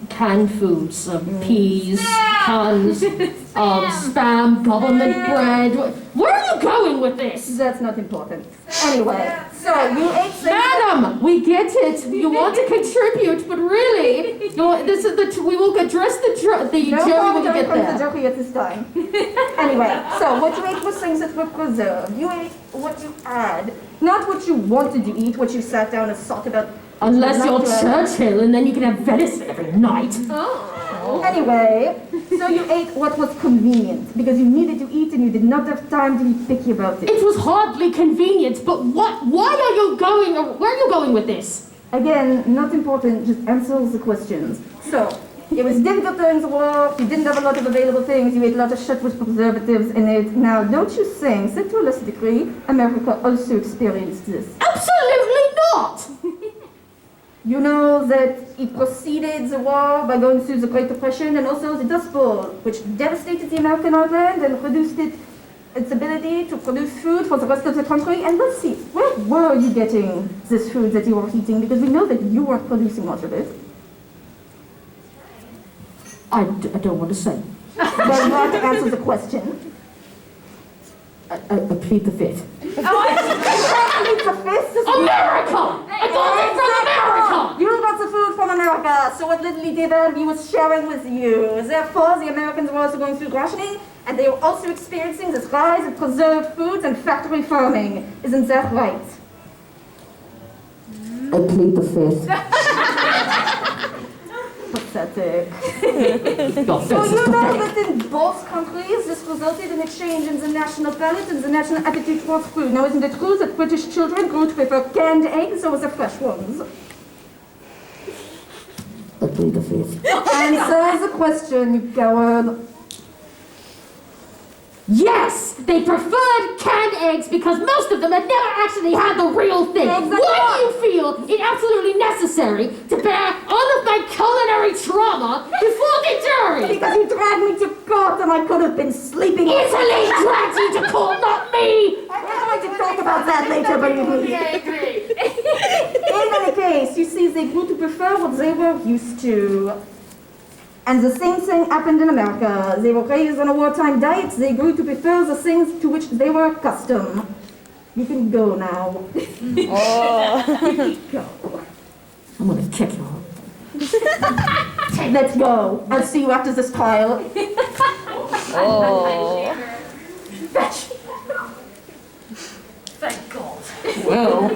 Canned foods, peas, cans, spam, government bread. Where are you going with this? That's not important. Anyway, so you ate things. Madam, we get it. You want to contribute, but really, we will address the jury when we get there. The jury at this time. Anyway, so what you ate was things that were preserved. You ate what you had, not what you wanted to eat, what you sat down and thought about. Unless you're Churchill, and then you can have venison every night. Anyway, so you ate what was convenient, because you needed to eat and you did not have time to be picky about it. It was hardly convenient, but where are you going with this? Again, not important, just answer the questions. So, it was difficult during the war, you didn't have a lot of available things, you ate a lot of shit with preservatives in it. Now, don't you think that to a lesser degree, America also experienced this? Absolutely not! You know that it preceded the war by going through the Great Depression and also the Dust Bowl, which devastated the American heartland and reduced its ability to produce food for the rest of the country. And let's see, where were you getting this food that you were eating? Because we know that you weren't producing much of it. I don't want to say. Well, you have to answer the question. I plead the fifth. America! I got it from America! You got the food from America, so what little he did he was sharing with you. Therefore, the Americans were also going through rationing, and they were also experiencing this rise of preserved foods and factory farming. Isn't that right? I plead the fifth. Pathetic. So you know that in both countries, this resulted in a change in the national palate and the national appetite for food. Now, isn't it true that British children grew to prefer canned eggs over the fresh ones? I plead the fifth. Answer the question, you coward. Yes, they preferred canned eggs because most of them had never actually had the real thing. Exactly. Why do you feel it absolutely necessary to bear all of my culinary trauma before the jury? Because you dragged me to court and I could have been sleeping. Italy dragged you to court, not me! We're going to talk about that later, believe me. In any case, you see, they grew to prefer what they were used to. And the same thing happened in America. They were raised on a wartime diet. They grew to prefer the things to which they were accustomed. You can go now. Oh. Go. I'm gonna kick you. Let's go. I'll see you after this trial. Oh. Thank God. Well,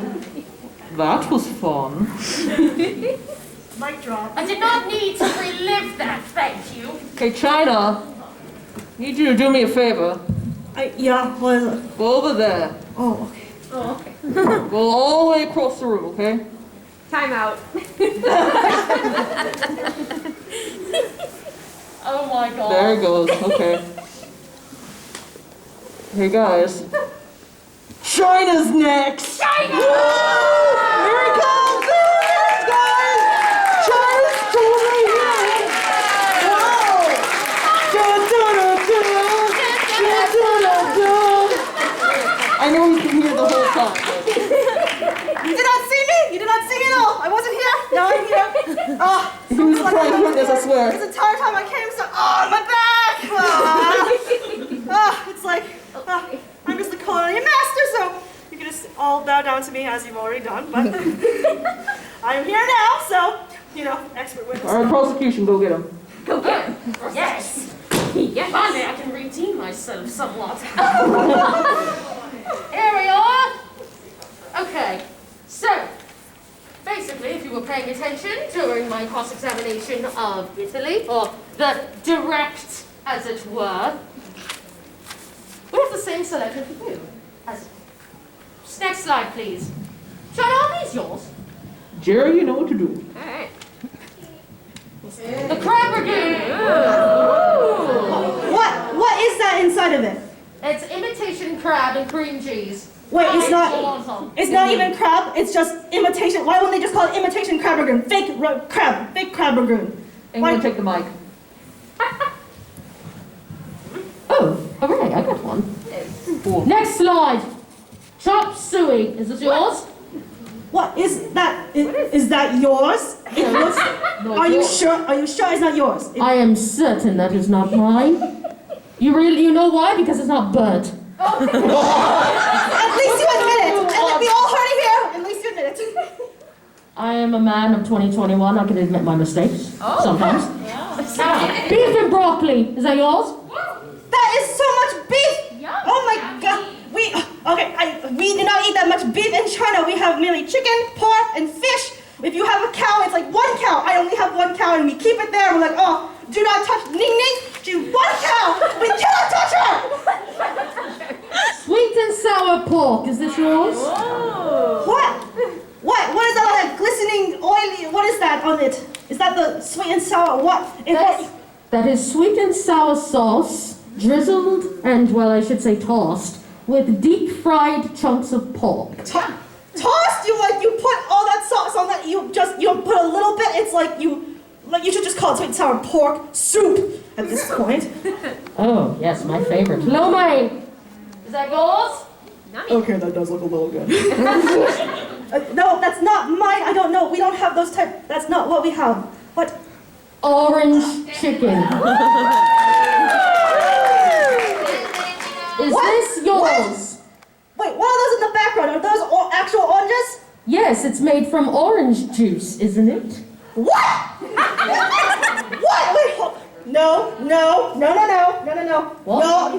that was fun. Mic drop. I did not need to relive that, thank you. Okay, China, need you to do me a favor. Yeah, what is it? Go over there. Oh, okay. Oh, okay. Go all the way across the room, okay? Time out. Oh my God. There it goes, okay. Hey guys. China's next! China! Woo! Here it comes! There it is, guys! China's totally here! Wow! Dun-dun-dun-dun! Dun-dun-dun-dun! I know you can hear the whole time. You did not see me? You did not see me at all? I wasn't here? Now I'm here. Oh, He was trying to hear this, I swear. this entire time I came, so, my back! It's like, I'm just the culinary master, so you can just all bow down to me as you've already done, but I'm here now, so, expert witness. All right, prosecution, go get him. Go get him. Yes. Yes. Finally, I can redeem myself somewhat. Here we are. Okay. So, basically, if you were paying attention during my cross-examination of Italy, or the direct, as it were, we have the same selection for you. Next slide, please. John, are these yours? Jerry, you know what to do. Alright. The crab ragoon! What is that inside of it? It's imitation crab and cream cheese. Wait, it's not Mm-hmm. even crab, it's just imitation. Why wouldn't they just call it imitation crab ragoon? Fake crab ragoon. Anyone take the mic? Oh, hooray, I got one. Next slide. Chop suey. Is this yours? What is that? Is that yours? It looks. Are you sure? Are you sure it's not yours? I am certain that is not mine. You know why? Because it's not burnt. At least you admit it. And we all heard it here. At least you admit it. I am a man of 2021. I can admit my mistakes sometimes. Beef and broccoli. Is that yours? That is so much beef. Oh my God. We do not eat that much beef in China. We have merely chicken, pork, and fish. If you have a cow, it's like one cow. I only have one cow, and we keep it there. We're like, oh, do not touch Ning Ning. She's one cow. We cannot touch her. Sweet and sour pork. Is this yours? What? What is that on that glistening, oily? What is that on it? Is that the sweet and sour? What? That is sweet and sour sauce, drizzled and, well, I should say tossed, with deep fried chunks of pork. Tossed? You put all that sauce on that? You put a little bit? It's like you should just call it sweet and sour pork soup at this point. Oh, yes, my favorite. Lo mein. Is that yours? Okay, that does look a little good. No, that's not mine. I don't know. We don't have those type. That's not what we have. What? Orange chicken. Is this yours? Wait, what are those in the background? Are those actual oranges? Yes, it's made from orange juice, isn't it? What? What? Wait, hold. No. What?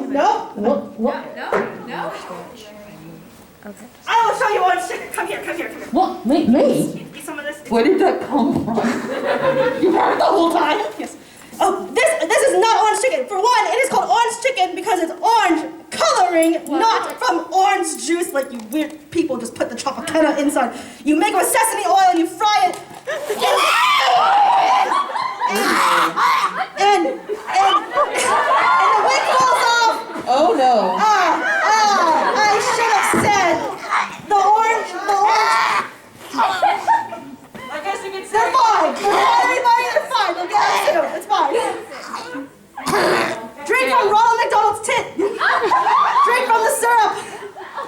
No. What? No. Okay. I will show you orange chicken. Come here. What? Me? Eat some of this. Where did that come from? You heard it the whole time? Yes. Oh, this is not orange chicken. For one, it is called orange chicken because it's orange coloring, not from orange juice like you weird people just put the Tropicana inside. You make it with sesame oil and you fry it. And the wick falls off. Oh no. I should have said the orange. I guess you could say. They're fine. Everybody, they're fine. They'll get us too. It's fine. Drink from Ronald McDonald's tit. Drink from the syrup.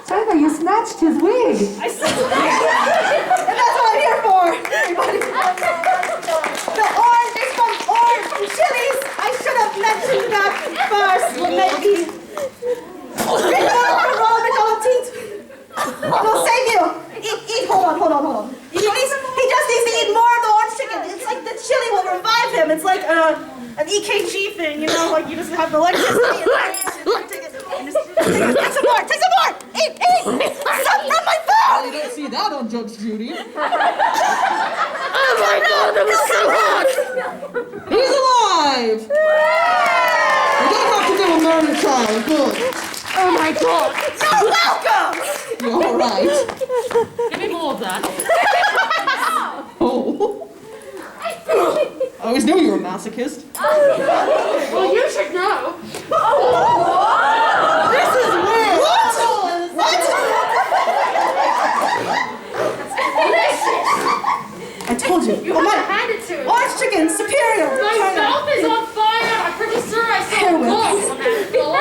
Tiger, you snatched his wig. And that's what I'm here for. Everybody. The orange is from orange chilies. I should have mentioned that first. Maybe. Drink from Ronald McDonald's tit. It'll save you. Eat. Hold on. He just needs to eat more of the orange chicken. It's like the chili will revive him. It's like an EKG thing, you know, like you just have the electricity. Take some more. Eat. Stop from my I food. don't see that on Judge Judy. Oh my God, that was so hot! He's alive! We don't have to do a murder trial. Good. Oh my God! You're welcome. You're all right. Give me more of that. Oh. I always knew you were a masochist. Well, you should know. This is weird. What? I told you. You have to hand it to him. Orange chicken, superior. My mouth is on fire. I'm pretty sure I saw Here, Will. blood on that floor.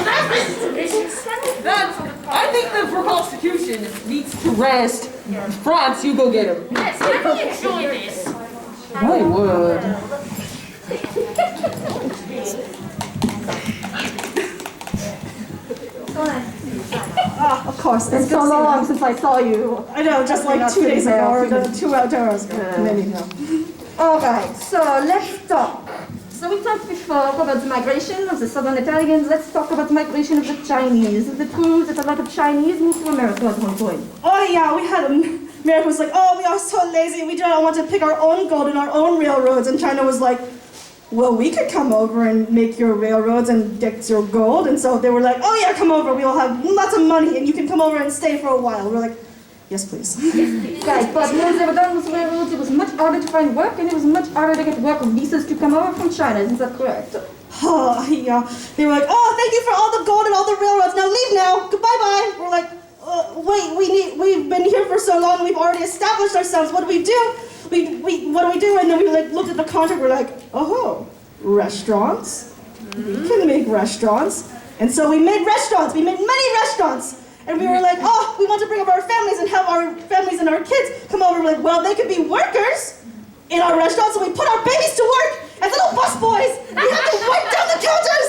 That is delicious. I think the prosecution needs to rest. Franz, you go get him. Yes, let me enjoy this. I would. Of course. It's so long since I saw you. I know, just like 2 days ago, or 2 hours ago. Alright, so let's talk. So we talked before about the migration of the southern Italians. Let's talk about the migration of the Chinese. Is it true that a lot of Chinese moved to America at one point? Oh yeah, we had America was like, oh, we are so lazy. We don't want to pick our own gold in our own railroads. And China was like, well, we could come over and make your railroads and get your gold. And so they were like, oh yeah, come over. We will have lots of money and you can come over and stay for a while. We're like, yes, please. Right, but once they were done with railroads, it was much harder to find work, and it was much harder to get work visas to come over from China. Isn't that correct? Oh, yeah. They were like, oh, thank you for all the gold and all the railroads. Now leave now. Goodbye-bye. We're like, wait, we've been here for so long. We've already established ourselves. What do? what do we do? And then we like looked at the contract, we're like, oh, restaurants? We can make restaurants. And so we made restaurants, we made many restaurants. And we were like, oh, we want to bring up our families and have our families and our kids come over. We're like, well, they could be workers in our restaurants, so we put our babies to work as little busboys. We have to wipe down the counters.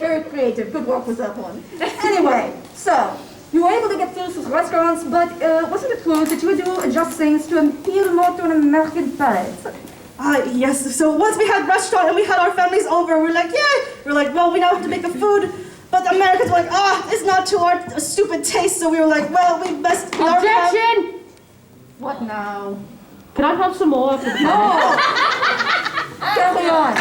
Very creative. Good work with that one. Anyway, so you were able to get through those restaurants, but wasn't it true that you would adjust things to appeal more to an American palate? Yes. So once we had restaurant and we had our families over, we're like, yeah. We're like, well, we now have to make the food. But the Americans were like, it's not to our stupid taste. So we were like, well, we best. Objection! What now? Can I have some more? No! Carry on.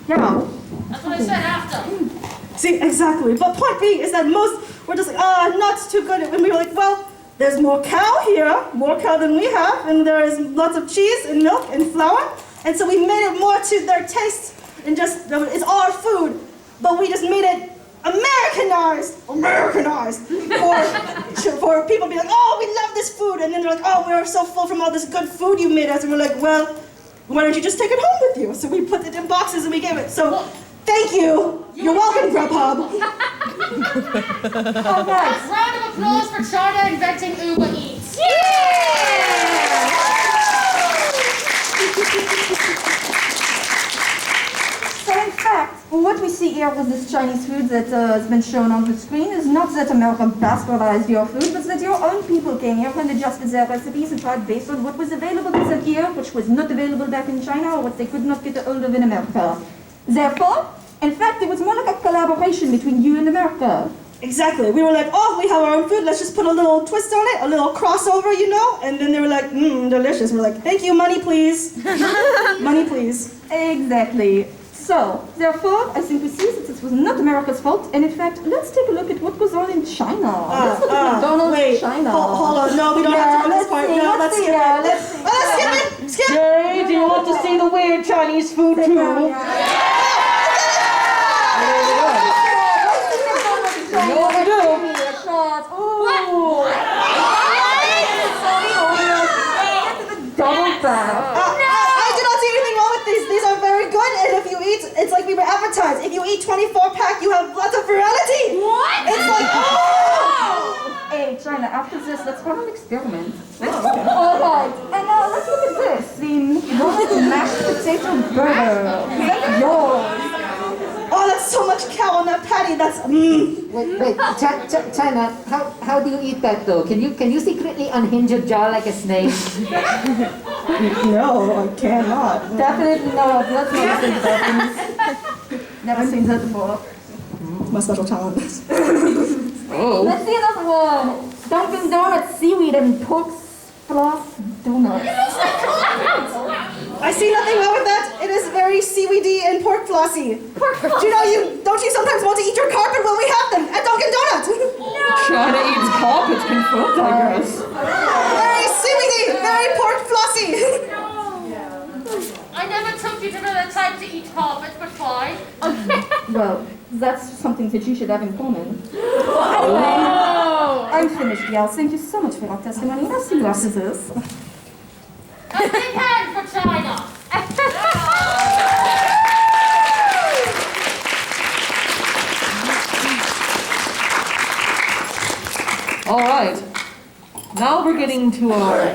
No. That's what I said after. See, exactly. But point being is that most were just like, not too good. And we were like, well, there's more cow here, more cow than we have, and there is lots of cheese and milk and flour. And so we made it more to their taste and just, it's our food. But we just made it Americanized for people to be like, oh, we love this food. And then they're like, oh, we're so full from all this good food you made us. And we're like, well, why don't you just take it home with you? So we put it in boxes and we gave it. So thank you. You're welcome, Grubhub. All right. Round of applause for China inventing Uber Eats. So in fact, what we see here with this Chinese food that has been shown on the screen is not that America bastardized your food, but that your own people came here and adjusted their recipes and tried based on what was available to them here, which was not available back in China, or what they could not get a hold of in America. Therefore, in fact, it was more like a collaboration between you and America. Exactly. We were like, oh, we have our own food. Let's just put a little twist on it, a little crossover, you know? And then they were like, delicious. We're like, thank you, money, please. Money, please. Exactly. So, therefore, I think we see that this was not America's fault, and in fact, let's take a look at what goes on in China. Let's look at McDonald's in China. Hold on, no, we don't have to go this part. No, let's skip it. Let's skip it. Skip. Jerry, do you want to see the weird Chinese food too? You know what we do? Double back. I do not see anything wrong with these. These are very good, and if you eat, it's like we were advertised. If you eat 24-pack, you have lots of variety. What? It's like, Hey, China, after this, let's run an experiment. Alright, and now let's look at this. The McDonald's mashed potato burger. That's yours. Oh, that's so much cow on that patty. That's Wait, China, how do you eat that though? Can you secretly unhinge your jaw like a snake? No, I cannot. Definitely not. That's not the thing that happens. Never seen that before. My special talent. Oh. Let's see another one. Dunkin' Donuts seaweed and pork floss donuts. I see nothing wrong with that. It is very seaweedy and pork flossy. Do you know don't you sometimes want to eat your carpet? Well, we have them at Dunkin' Donuts. China eats carpets, confirmed, I guess. Very seaweedy, very pork flossy. I never took you to the type to eat carpet, but fine. Well, that's something that you should have in common. Anyway, I'm finished, y'all. Thank you so much for your testimony. I'll see you after this. A big hand for China. All right. Now we're getting to our...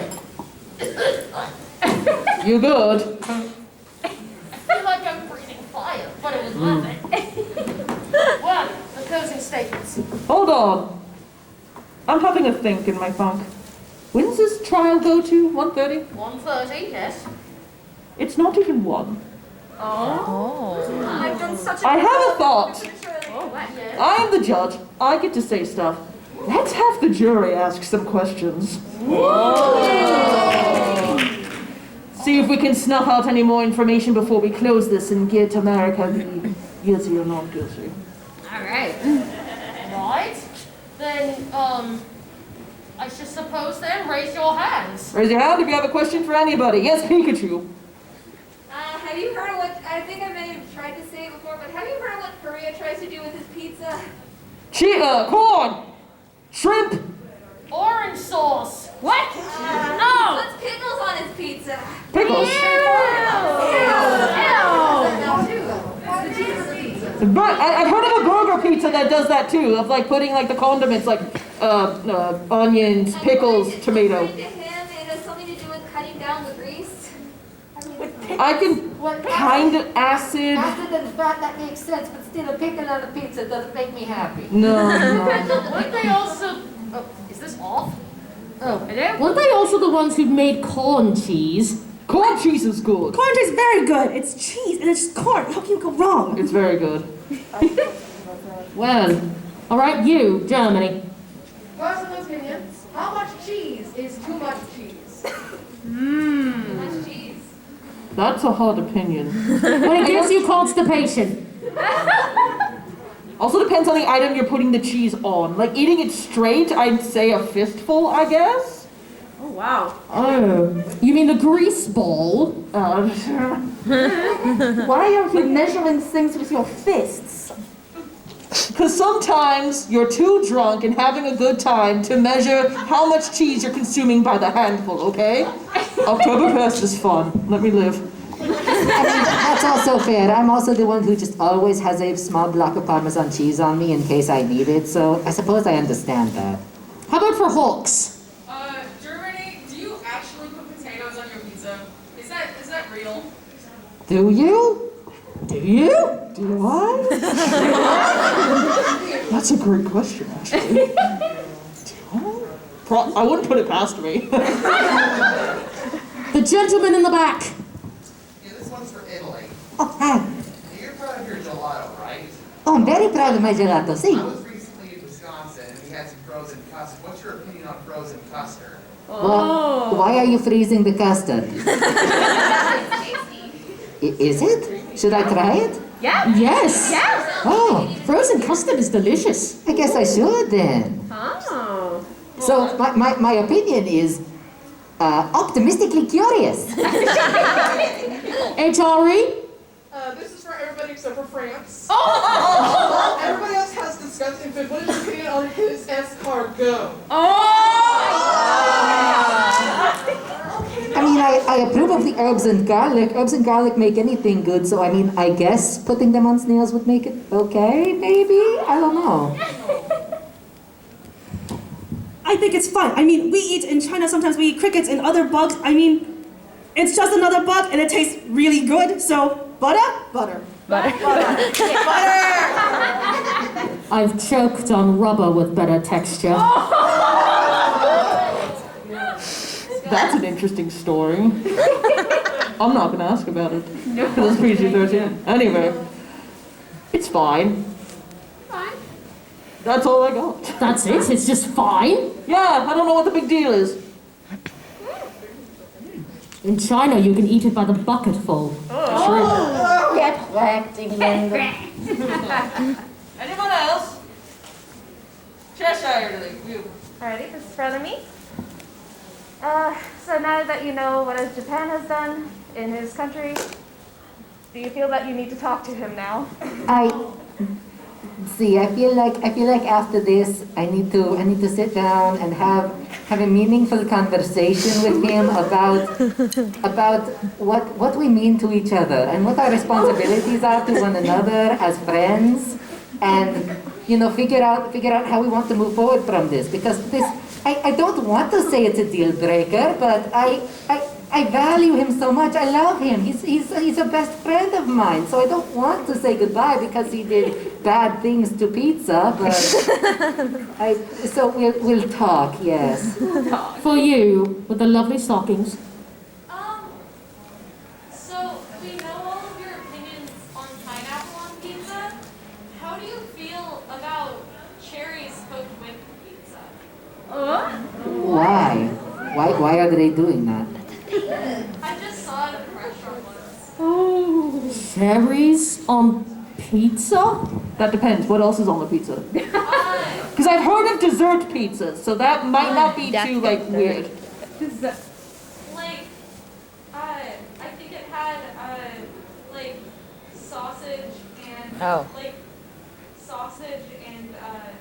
You good? I feel like I'm breathing fire, but it was worth it. Well, the closing statements. Hold on. I'm having a think in my funk. When's this trial go to? 1:30? 1:30, yes. It's not even 1. I've done such I have a thought. Yes. I am the judge. I get to say stuff. Let's have the jury ask some questions. See if we can snuff out any more information before we close this and get America the guilty or not guilty. All right. Right. Then, I should suppose then raise your hands. Raise your hand if you have a question for anybody. Yes, Pikachu. Have you heard of what, I think I may have tried to say it before, but have you heard of what Korea tries to do with his pizza? Corn! Shrimp! Orange sauce. What? No! Puts pickles on his pizza. Pickles. Ew! I've heard of a burger pizza that does that too, of like putting like the condiments like onions, pickles, tomato. According to him, it has something to do with cutting down the grease. I can kind of acid. Acid and fat, that makes sense, but still a pickle on a pizza doesn't make me happy. No. Weren't they also... Oh, is this off? Oh, hello? Weren't they also the ones who made corn cheese? Corn cheese is good. Corn is very good. It's cheese and it's corn. How can you go wrong? It's very good. Well, all right, you, Germany. Personal opinion, how much cheese is too much cheese? Too much cheese. That's a hard opinion. When it gives you constipation. Also depends on the item you're putting the cheese on. Like eating it straight, I'd say a fistful, I guess. Oh, wow. Oh, you mean the grease ball? Why are you measuring things with your fists? Because sometimes you're too drunk and having a good time to measure how much cheese you're consuming by the handful, okay? Oktoberfest is fun. Let me live. I mean, that's also fair. I'm also the one who just always has a small block of Parmesan cheese on me in case I need it, so I suppose I understand that. How about for hooks? Germany, do you actually put potatoes on your pizza? Is that real? Do you? Do you? Do I? That's a great question, actually. I wouldn't put it past me. The gentleman in the back. Yeah, this one's for Italy. Oh, hi. You're proud of your gelato, right? Oh, I'm very proud of my gelato, I see? was recently in Wisconsin and we had some frozen custard. What's your opinion on frozen custard? Well, why are you freezing the custard? It's tasty. Is it? Should I try it? Yeah. Yes. Yes. Oh, Frozen custard is delicious. I guess I should then. Oh. So my opinion is optimistically curious. HRE? This is for everybody except for France. Oh! Everybody else has disgusting food. What is your opinion on his escargot? I mean, I approve of the herbs and garlic. Herbs and garlic make anything good, so I mean, I guess putting them on snails would make it okay, maybe? I don't know. I think it's fun. I mean, we eat in China, sometimes we eat crickets and other bugs. I mean, it's just another bug and it tastes really good. So, butter? Butter. Butter. I've choked on rubber with better texture. That's an interesting story. I'm not going to ask about it. Because it's PG-13. Anyway, it's fine. That's all I got. That's it? It's just fine? Yeah, I don't know what the big deal is. In China, you can eat it by the bucketful. Get wrecked, England. Anyone else? Cheshire, you. Alrighty, this is for me. So now that you know what Japan has done in his country, do you feel that you need to talk to him now? I feel like after this I need to sit down and have a meaningful conversation with him about what we mean to each other and what our responsibilities are to one another as friends, and figure out how we want to move forward from this, because I don't want to say it's a deal breaker, but I value him so much. I love him. He's a best friend of mine. So I don't want to say goodbye because he did bad things to pizza. But so we'll talk. Yes. For you, with the lovely stockings. So we know all of your opinions on pineapple on pizza. How do you feel about cherries cooked with pizza? Why are they doing that? I just saw it at a restaurant once. Oh, cherries on pizza? That depends. What else is on the pizza? Because I've heard of dessert pizzas, so that might not be too weird. I think it had sausage and sausage and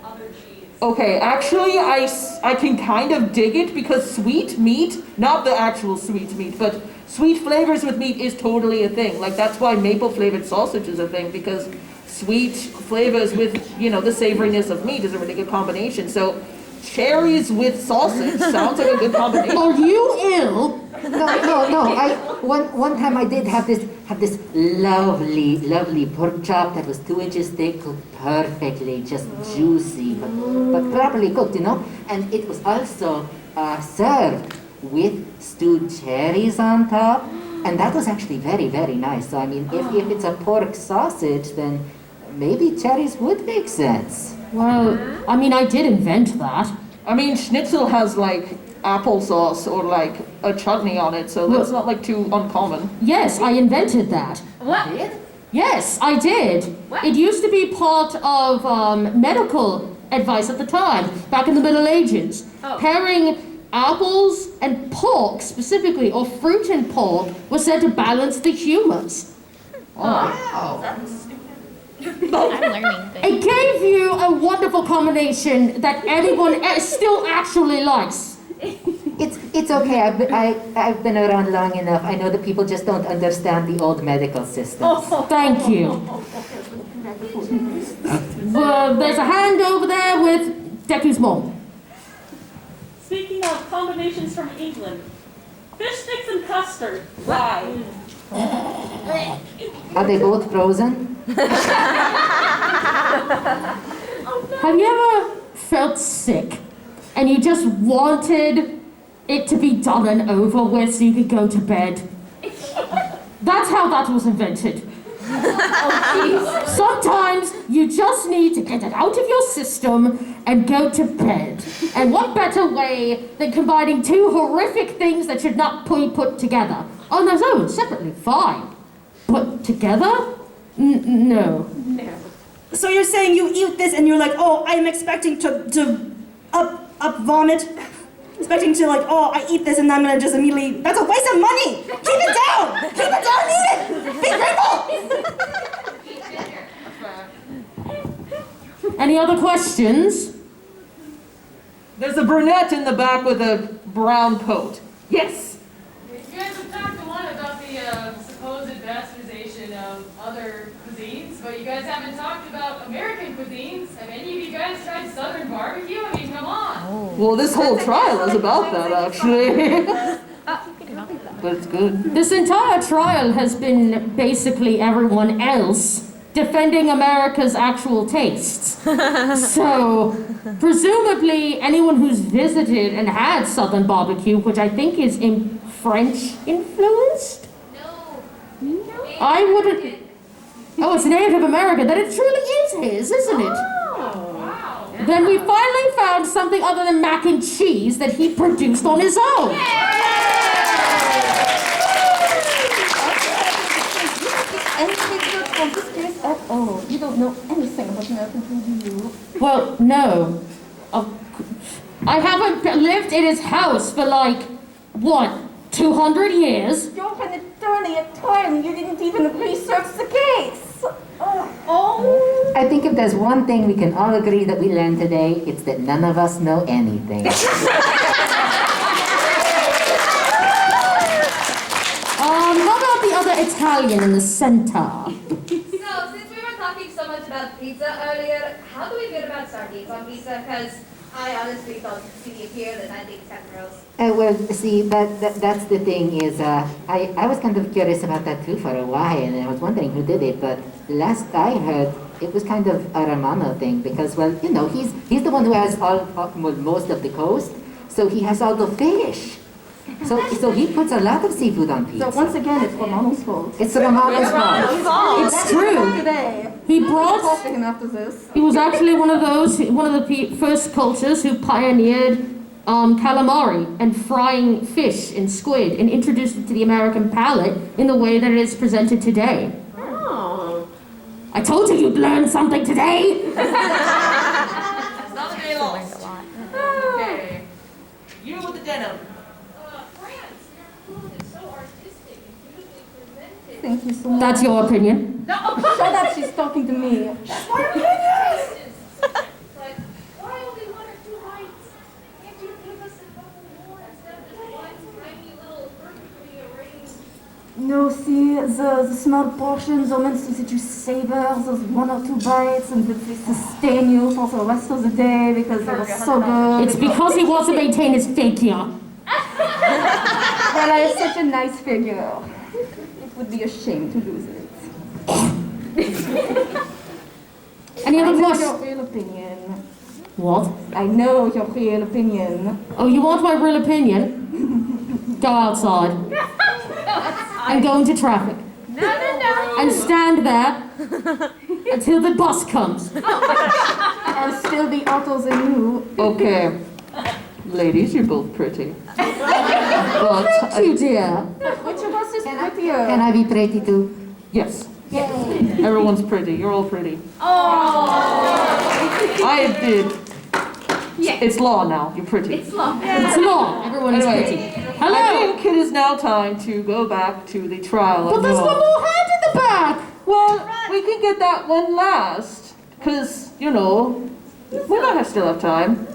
other cheese. Okay, actually, I can kind of dig it because sweet meat, not the actual sweet meat, but sweet flavors with meat is totally a thing. Like, that's why maple flavored sausage is a thing, because sweet flavors with, you know, the savoriness of meat is a really good combination. So cherries with sausage sounds like a good combination. Are you ill? No. One time I did have this lovely pork chop that was 2 inches thick, cooked perfectly, just juicy, but properly cooked, you know. And it was also served with stewed cherries on top, and that was actually very, very nice. So I mean, if it's a pork sausage, then maybe cherries would make sense. Well, I mean, I did invent that. I mean, schnitzel has like applesauce or like a chutney on it, so that's not like too uncommon. Yes, I invented that. What? Yes, I did. What? It used to be part of medical advice at the time, back in the Middle Ages. Oh. Pairing apples and pork, specifically, or fruit and pork, was said to balance the humors. I'm learning things. It gave you a wonderful combination that anyone still actually likes. It's okay. I've been around long enough. I know that people just don't understand the old medical systems. Thank you. There's a hand over there with Deku's mom. Speaking of combinations from England, fish sticks and custard. Why? Are they both frozen? Have you ever felt sick and you just wanted it to be done and over with so you could go to bed? That's how that was invented. Sometimes you just need to get it out of your system and go to bed. And what better way than combining two horrific things that should not be put together? On their own, separately, fine. But together? No. So you're saying you eat this and you're like, oh, I'm expecting to up vomit. Expecting to like, oh, I eat this and I'm gonna just immediately, that's a waste of money! Keep it down! Keep it down, eat it! Be grateful! Any other questions? There's a brunette in the back with a brown coat. Yes. You guys have talked a lot about the supposed bastardization of other cuisines, but you guys haven't talked about American cuisines. Have any of you guys tried Southern barbecue? I mean, come on. Well, this whole trial is about that, actually. But it's good. This entire trial has been basically everyone else defending America's actual tastes. So, presumably, anyone who's visited and had Southern barbecue, which I think is French influenced? No. I wouldn't. Oh, it's Native American. Then it truly is his, isn't it? Wow. Then we finally found something other than mac and cheese that he produced on his own. Anything of this case at all? You don't know anything about American food, do you? Well, no. I haven't lived in his house for like, what, 200 years? You're an attorney at time. You didn't even research the case. I think if there's one thing we can all agree that we learned today, it's that none of us know anything. How about the other Italian in the center? So, since we were talking so much about pizza earlier, how do we feel about sardines on pizza? Because I honestly don't see the appeal, and I think it's kind of gross. Well, see, that's the thing is, I was kind of curious about that too for a while, and I was wondering who did it, but last I heard, it was kind of a Romano thing, because, well, you know, he's the one who has most of the coast, so he has all the fish. So he puts a lot of seafood on pizza. So once again, it's Romano's fault. It's Romano's fault. It's true. Today. He Talk brought. to him after this. He was actually one of the first cultures who pioneered calamari and frying fish and squid and introduced it to the American palate in the way that it is presented today. Oh. I told you you'd learn something today. It's not a day lost. Okay. You with the denim. Thank you so much. That's your opinion. Shut up, she's talking to me. Like, why only because the small portions are meant to you savor those 1 or 2 bites and that they sustain you for the rest of the day because they were so good. It's because he wants to maintain his figure. Well, I have such a nice figure. It would be a shame to lose it. Any other I know questions? your real opinion. What? I know your real opinion. Oh, you want my real opinion? Go outside. And go into traffic. No. And stand there until the bus comes. I'll still be hotter than you. Okay. Ladies, you're both pretty. But Thank you, dear. Which of us is prettier? Can I be pretty too? yes, Yay. everyone's pretty. You're all pretty. Oh. I did. Yeah. It's law now. You're pretty. It's long. It's law. Everyone is Anyway, pretty. I Hello. think it is now time to go back to the trial. But of there's your- one more hand in the back. Well, we can get that one last, because, you know, we might still have time.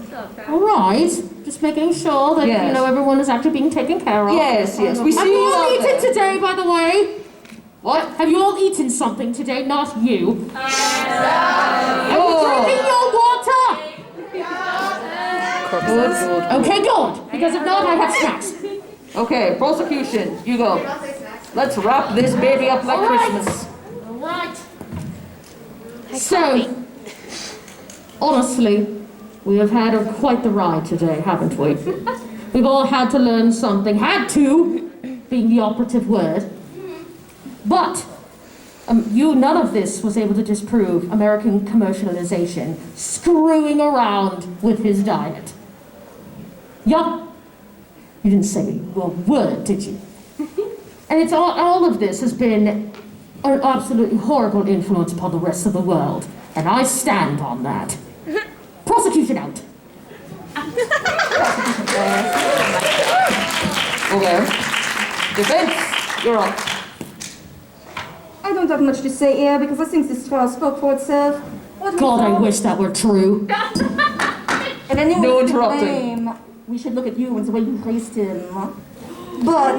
All right. Just making sure that, Yes. you know, everyone is actually being taken care of. Yes, we Have see you you all out eaten there. today, by the way? What? Have you all eaten something today? Not you. Are you Oh. drinking your water? Good. Okay, good. Because if not, I have snacks. Okay, prosecution, you go. Let's wrap this baby up like All right. Christmas. All right. So, honestly, we have had quite the ride today, haven't we? We've all had to learn something. Had to, being the operative word. But none of this was able to disprove American commercialization, screwing around with his diet. Yup. You didn't say a word, did you? And it's all of this has been an absolutely horrible influence upon the rest of the world. And I stand on that. Prosecution out. Okay. Defense, you're up. I don't have much to say here because I think this trial spoke for itself. What we God, I saw- wish that were true. And anyone No to interrupting. blame, we should look at you and the way you raised him. But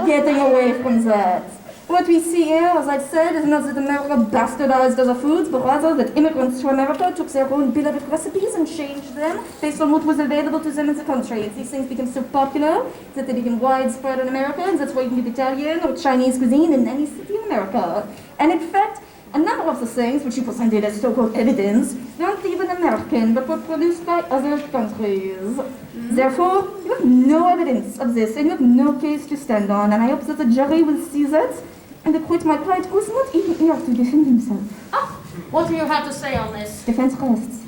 getting away from that. What we see here, as I've said, is not that America bastardized other foods, but rather that immigrants to America took their own beloved recipes and changed them based on what was available to them in the country. And these things became so popular that they became widespread in America, and that's why you can get Italian or Chinese cuisine in any city in America. And in fact, a number of the things which you presented as so-called evidence aren't even American, but were produced by other countries. Therefore, you have no evidence of this, and you have no case to stand on, and I hope that the jury will see that and acquit my client, who's not even here to defend himself. What do you have to say on this? Defense rests.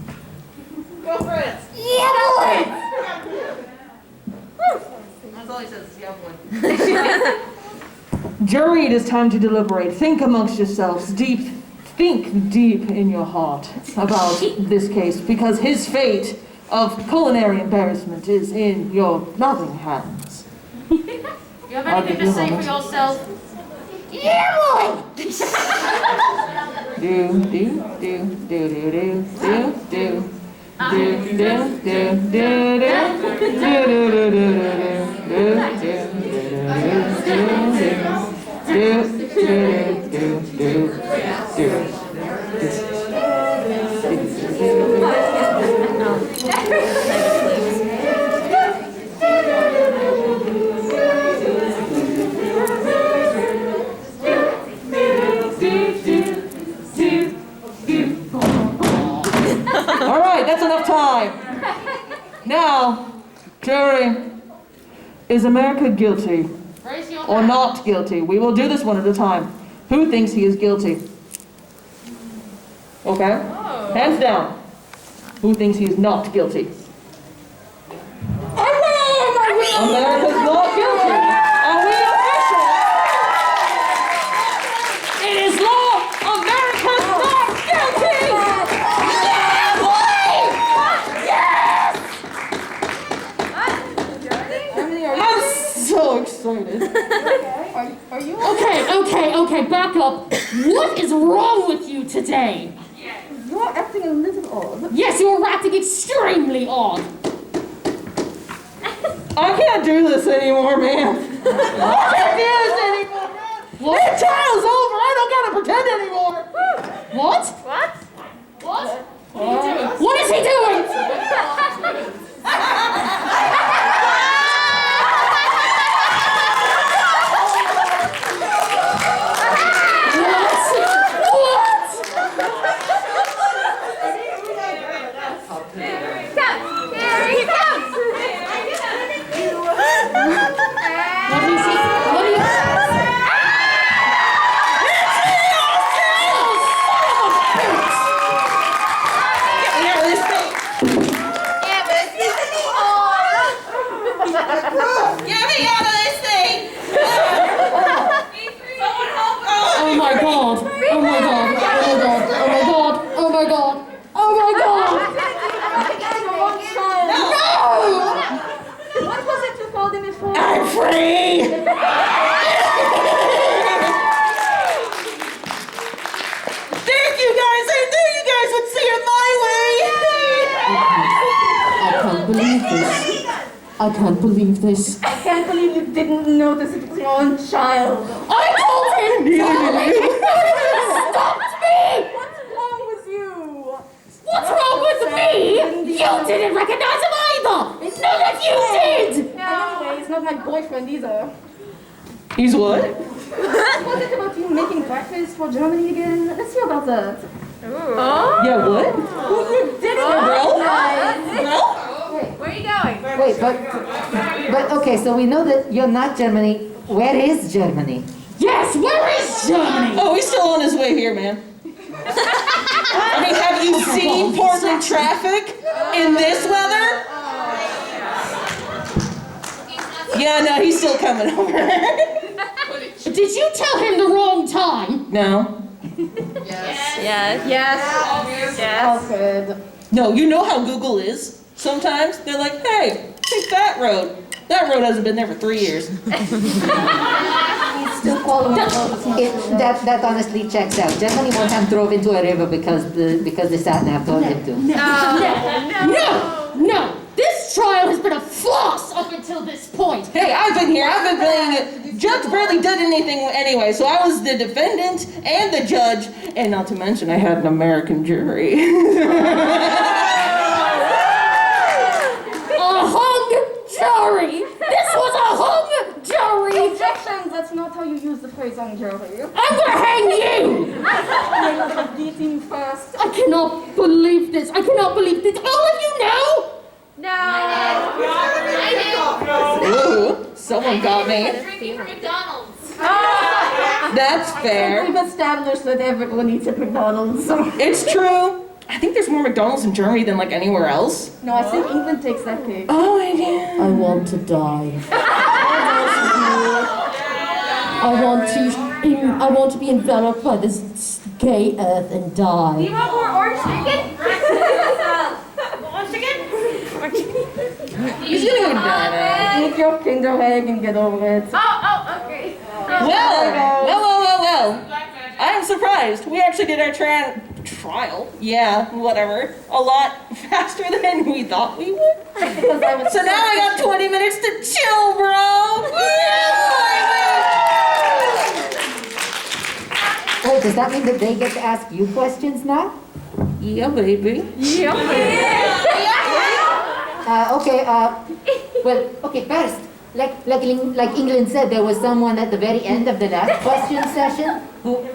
Go for it. Yeah, boy! That's all he says is yeah, boy. Jury, it is time to deliberate. Think amongst yourselves. Think deep in your heart about this case, because his fate of culinary embarrassment is in your loving hands. You have anything to say for yourself? Yeah, boy! All right, that's enough time. Now, jury, is America guilty Raise your or hand. not guilty? We will do this one at a time. Who thinks he is guilty? Okay. Hands down. Who thinks he is not guilty? America's not guilty. Are we official? It is law. America's not guilty. Yeah, boy! Yes! I'm so excited. Are you Okay, back up. What is wrong with you today? You're acting a little odd. Yes, you're acting extremely odd. I can't do this anymore, man. I can't do this anymore. What? That trial's over. I don't gotta pretend anymore. What? What? What? What are you doing? What is he doing? I can't believe this. I can't believe you didn't notice it was your own child. I told him! He stopped me! What's wrong with you? What's wrong with me? You didn't recognize him either! None of you did! Anyway, he's not my boyfriend either. He's what? Was it about you making breakfast for Germany again? Let's hear about that. Yeah, what? You did it, bro? Where are you going? Wait, but okay, so we know that you're not Germany. Where is Germany? Yes, where is Germany? Oh, he's still on his way here, man. I mean, have you seen Portland traffic in this weather? Yeah, no, he's still coming over. Did you tell him the wrong time? No. Yes. Alfred. No, you know how Google is. Sometimes they're like, hey, take that road. That road hasn't been there for 3 years. He's still following That honestly checks out. Germany one time drove into a river because the sat-nav told him to. No! This trial has been a floss up until this point. Hey, I've been here. I've been playing it. Judge barely did anything anyway, so I was the defendant and the judge, and not to mention I had an American jury. A hung jury! This was a hung jury! Objections, that's not how you use the phrase hung jury. I'm gonna hang you! I'm beating first. I cannot believe this. I cannot believe this. All of you know? No, I did. Ooh, someone got me. Drinking from McDonald's. That's fair. We've established that everyone eats at McDonald's. It's true. I think there's more McDonald's in Germany than like anywhere else. No, I think England takes that cake. Oh, I do. I want to die. I want to be enveloped by this gay earth and die. Do you want more orange chicken? He's gonna go die. Eat your Kinder Egg and get over it. Oh, okay. Well. I'm surprised. We actually did our trial. Yeah, whatever. A lot faster than we thought we would. So now I got 20 minutes to chill, bro. Oh, does that mean that they get to ask you questions now? Yeah, baby. Okay, first, like England said, there was someone at the very end of the last question session who,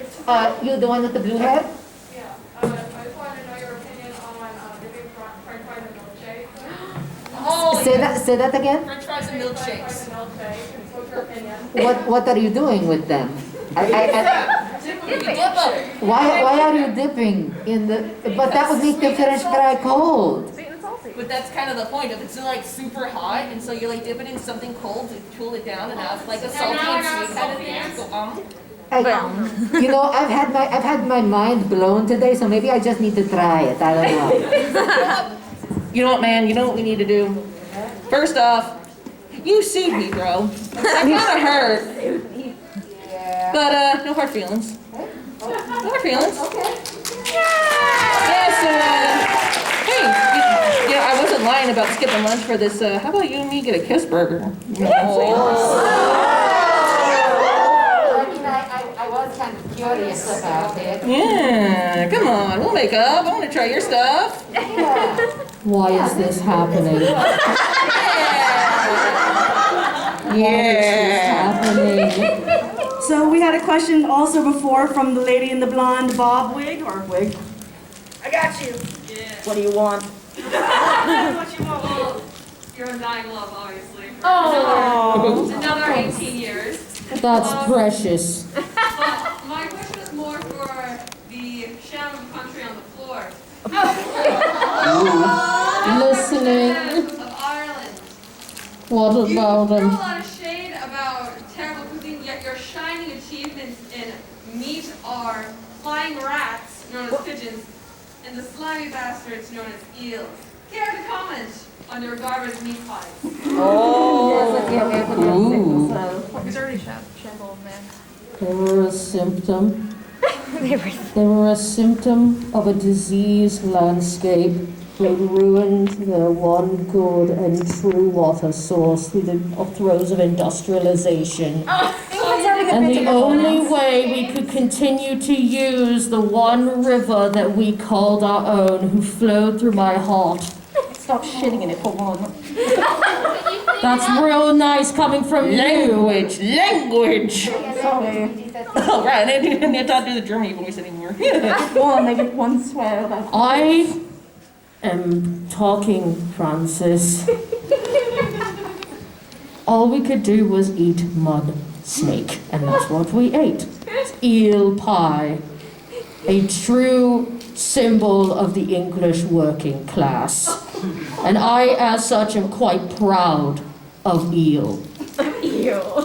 you the one with the blue hair? Yeah, I just wanted to know your opinion on dipping french fries and milkshakes. Say that again? French fries and milkshakes. What's your opinion? What are you doing with them? Why are you dipping in the? But that would make the French fry cold. But that's kind of the point. If it's like super hot, and so you like dip it in something cold to cool it down, and have like a salty and sweet kind of thing. You know, I've had my mind blown today, so maybe I just need to try it. I don't know. You know what, man? You know what we need to do? First off, you sued me, bro. I kind of hurt. But no hard feelings. No hard feelings. Yeah, so hey, I wasn't lying about skipping lunch for this. How about you and me get a kiss burger? I sure you slip out there. Yeah, come on, we'll make up. I want to try your stuff. Why is this happening? Happening? So we had a question also before from the lady in the blonde bob wig, or wig. I got you. What do you want? What you want? Well, you're undying love, obviously. For another 18 years. That's precious. But my question is more for the sham of the country on the floor. Listening. Of Ireland. What You about throw a him? lot of shade about terrible cuisine, yet your shining achievements in meat are flying rats, known as pigeons, and the slimy bastards known as eels. Care to comment on your garbage meat pies? He's already shambled, man. They were a symptom. They were a symptom of a diseased landscape that ruined the one good and true water source through the throes of industrialization. And the only way we could continue to use the one river that we called our own, who flowed through my heart. Stop shitting in it for one. That's real nice coming from Language. Sorry. Oh, right, I didn't have to do the Germany voice anymore. Make it one swear. I am talking, Francis. All we could do was eat mud snake, and that's what we ate. Eel pie, a true symbol of the English working class. And I, as such, am quite proud of eel. Eel.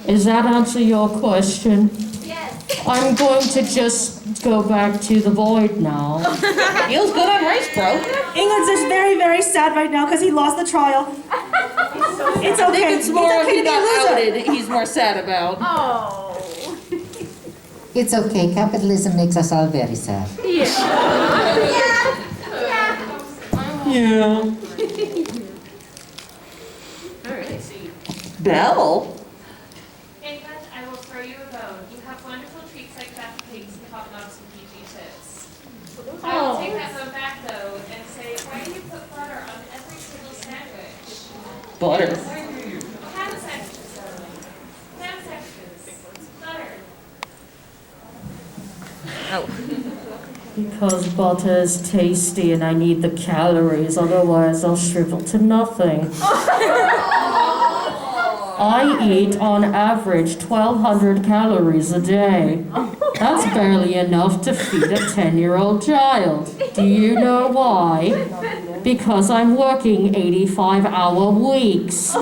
Does that answer your question? Yes. I'm going to just go back to the void now. Eel's good on rice, bro. England's just very, very sad right now because he lost the trial. It's okay. I think it's more okay he to be a got loser. outed, he's more sad about. Oh. It's okay. Capitalism makes us all very sad. Yeah. Belle? Hey, guys, I will throw you a bone. You have wonderful treats like Fat Pigs and hot dogs and PG tips. I will take that bone back, though, and say, why do you put butter on every single sandwich? Butter. Ham sections, though. Ham sections. Butter. Because butter is tasty and I need the calories, otherwise I'll shrivel to nothing. I eat on average 1,200 calories a day. That's barely enough to feed a 10-year-old child. Do you know why? Because I'm working 85-hour weeks.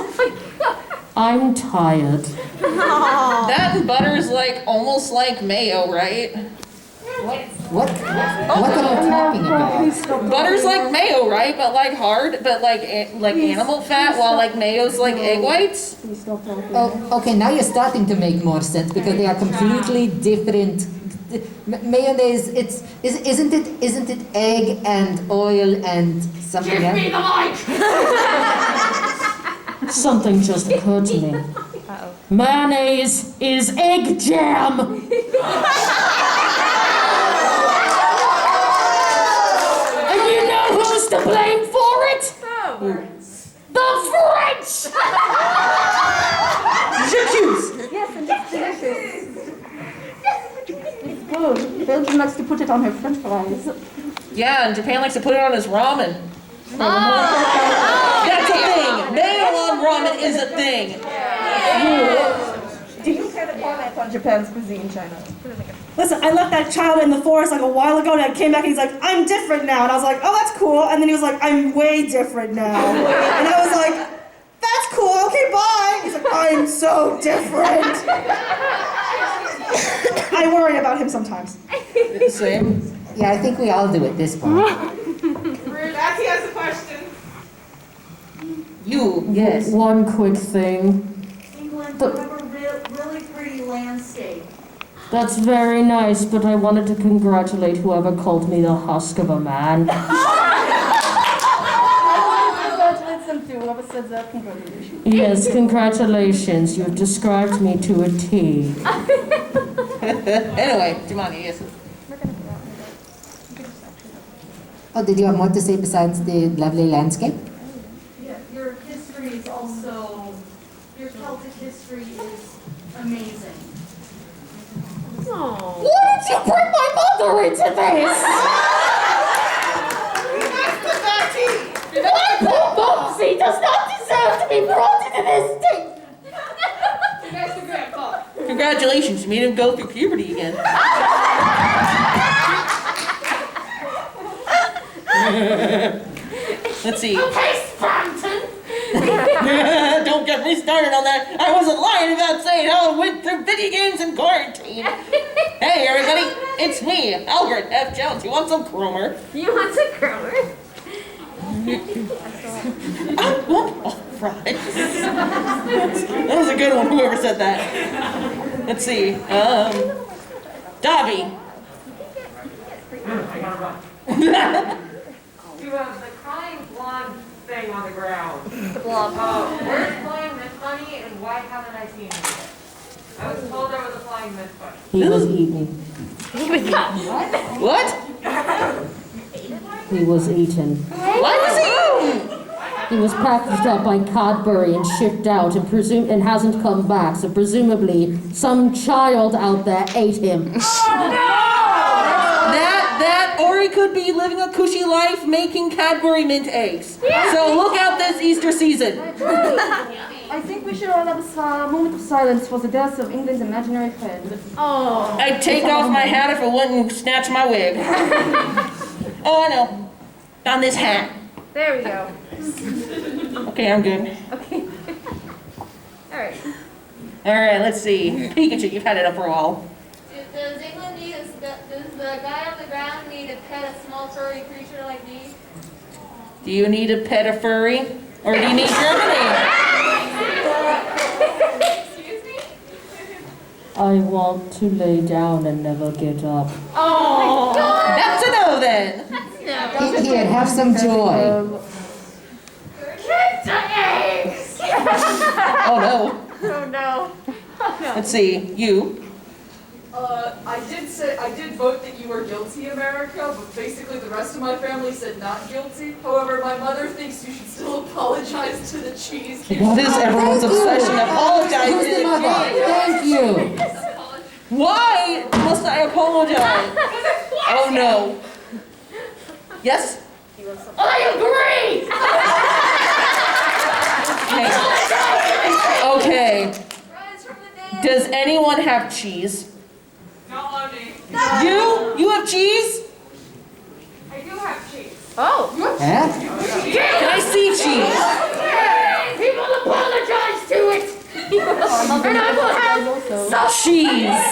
I'm tired. That and butter's like almost like mayo, right? What are you talking about? Butter's like mayo, right? But like hard, but like animal fat, while like mayo's like egg whites. Oh, okay, now you're starting to make more sense because they are completely different. Mayonnaise, isn't it egg and oil and something else? Give me the mic! Something just occurred to me. Mayonnaise is egg jam! Who's to blame for it? The French! J'accuse! Yes, and it's delicious. It's good. Belgium likes to put it on her french fries. Yeah, and Japan likes to put it on his ramen. That's a thing! Mayo on ramen is a thing! Do you care to comment on Japan's cuisine, China? Listen, I left that child in the forest like a while ago, and I came back and he's like, I'm different now. And I was like, oh, that's cool. And then he was like, I'm way different now. And I was like, that's cool, okay, bye. He's like, I'm so different. I worry about him sometimes. Same. Yeah, I think we all do at this point. Jackie has a question. You, yes. One quick thing. England, you have a really pretty landscape. That's very nice, but I wanted to congratulate whoever called me the husk of a man. I want to congratulate them too. Whoever said that, congratulations. Yes, congratulations. You've described me to a T. Anyway, Jumani, yes. Oh, did you have more to say besides the lovely landscape? Yeah, your history is also, your Celtic history is amazing. Why did you bring my mother into this? My poor Mopsy does not deserve to be brought into this thing. Congratulations, you made him go through puberty again. Let's see. Okay, Scranton. Don't get me started on that. I wasn't lying about saying how I went through video games in quarantine. Hey, everybody, it's me, Albert F. Jones. You want some Cromer? You want some Cromer? I want all fries. That was a good one, whoever said that. Let's see. Dobby. You have the crying blonde thing on the ground. The blob. Where's Flying Miss Bunny and why haven't I seen it yet? I was told there was a Flying Miss Bunny. He was eaten. What? He was eaten. What was he eaten? He was packaged up by Cadbury and shipped out and hasn't come back. So presumably some child out there ate him. That, or he could be living a cushy life making Cadbury mint eggs. So look out this Easter season. I think we should all have a moment of silence for the death of England's imaginary friend. Oh. I'd take off my hat if it wouldn't snatch my wig. Oh, I know. On this hat. There we go. Okay, I'm good. Okay. All right. All right, let's see. Pikachu, you've had it up for a while. Does England need does the guy on the ground need to pet a small furry creature like me? Do you need a pet a furry? Or do you need Germany? Excuse me? I want to lay down and never get up. Oh, that's a no then. Here, have some joy. Oh no. Oh no. Let's see. You. I did vote that you were guilty, America, but basically the rest of my family said not guilty. However, my mother thinks you should still apologize to the cheese. What is everyone's obsession? Apologize to the cheese. Thank you. Why must I apologize? Oh no. Yes? I agree! Okay. Does anyone have cheese? Not on me. You have cheese? I do have cheese. Oh. Huh? Can I see cheese? People apologize to it! And I will have some Cheese.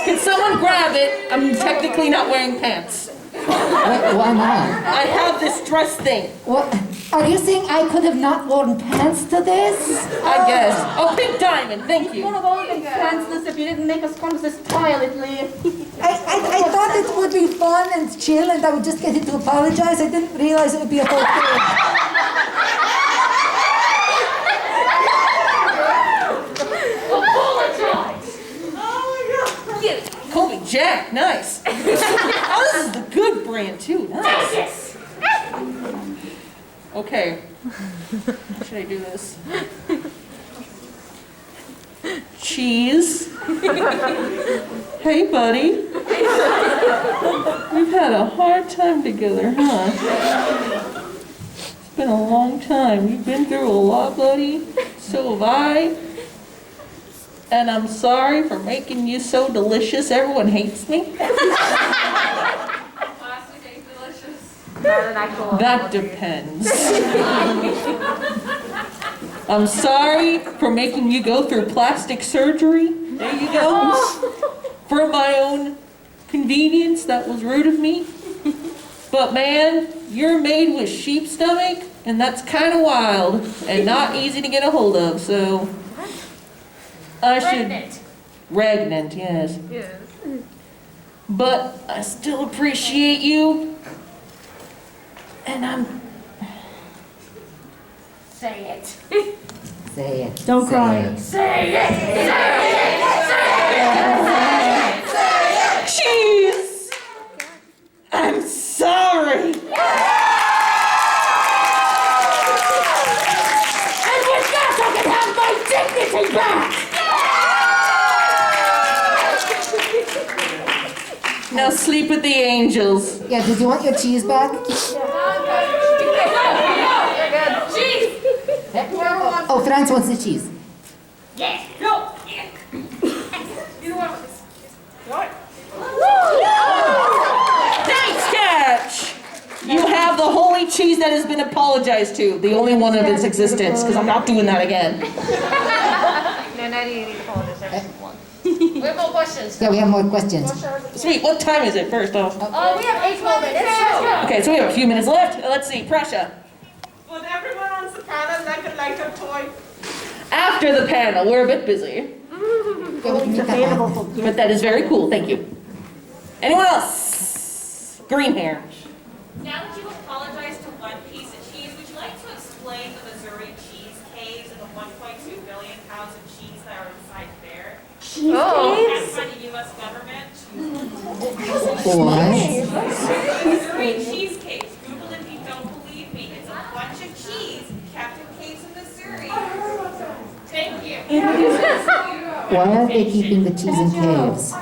Can someone grab it? I'm technically not wearing pants. Why not? I have this dress thing. What? Are you saying I could have not worn pants to this? I guess. Oh, pink diamond. Thank You would you. have all been pantsless if you didn't make us come this violently. I thought it would be fun and chill and I would just get it to apologize. I didn't realize it would be a whole thing. Call me Jack. Nice. Oh, this is the good brand too. Nice. Okay. How should I do this? Cheese. Hey, buddy. We've had a hard time together, huh? It's been a long time. You've been through a lot, buddy. So have I. And I'm sorry for making you so delicious. Everyone hates me. Plastic ain't delicious. Not an actual That depends. I'm sorry for making you go through plastic surgery. There you go. For my own convenience, that was rude of me. But man, you're made with sheep stomach, and that's kind of wild and not easy to get a hold of, so I should... Regnant, yes. Yes. But I still appreciate you. And I'm... Say it. Say it. Don't Say cry. it. Say it! Say it! Say it! sorry. And with that, I can have my dignity back! Now sleep with the angels. Yeah, did you want your cheese back? Cheese! Oh, Franz wants the cheese. Yes. No. You know what? Nice catch! You have the holy cheese that has been apologized to. The only one of its existence, because I'm not doing that again. No, now you need to follow this every one. We have more questions. Yeah, we have more questions. Sweet, what time is it first off? We have 8 more minutes. Let's go. Okay, so we have a few minutes left. Let's see, Prussia. Would everyone on Soprano like a lighter toy? After the panel, we're a bit busy. But that is very cool, thank you. Anyone else? Green hair. Now that you've apologized to one piece of cheese, would you like to explain the Missouri cheese caves and the 1.2 billion pounds of cheese that are inside there? Cheese Caves? By the U.S. government. What? Missouri cheese caves. Google if you don't believe me. It's a bunch of cheese kept in caves in Missouri. Thank you. Why are they keeping the cheese in caves?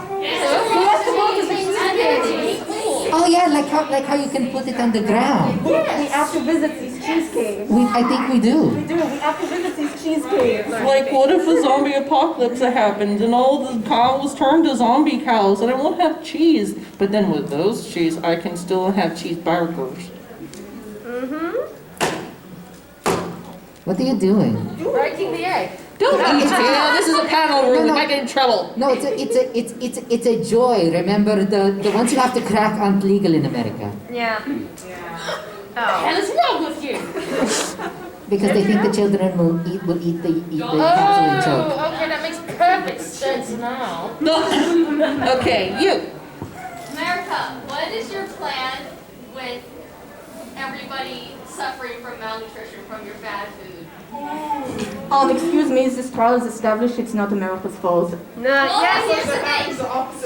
Oh yeah, like how you can put it on the ground. We have to visit these cheese caves. I think we do. We have to visit these cheese caves. Like, what if a zombie apocalypse happened and all the cows turned to zombie cows and I won't have cheese? But then with those cheese, I can still have cheeseburgers. What are you doing? Breaking the egg. Don't eat it. This is a panel room. No, We no. might get in trouble. No, it's a joy. Remember, the ones you have to crack aren't legal in America. Yeah. Hell is wrong with you? Because they think the children will eat the capsule and choke. Oh, okay, that makes perfect sense now. No. Okay, you. America, what is your plan with everybody suffering from malnutrition from your bad food? Excuse me, this trial is established it's not America's fault. Well, Yes. here's the thing.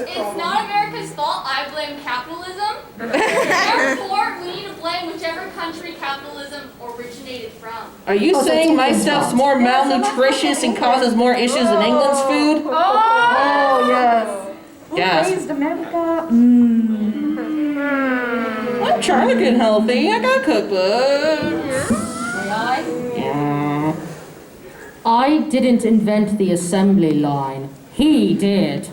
It's not America's fault. I blame capitalism. Therefore, we need to blame whichever country capitalism originated from. Are you Oh, so saying it's my England's stuff's fault. more malnutritious and causes more issues than England's food? Oh, yes. Who Yes. raised America? I'm trying to get healthy. I got cookbooks. Yeah. I didn't invent the assembly line. He did.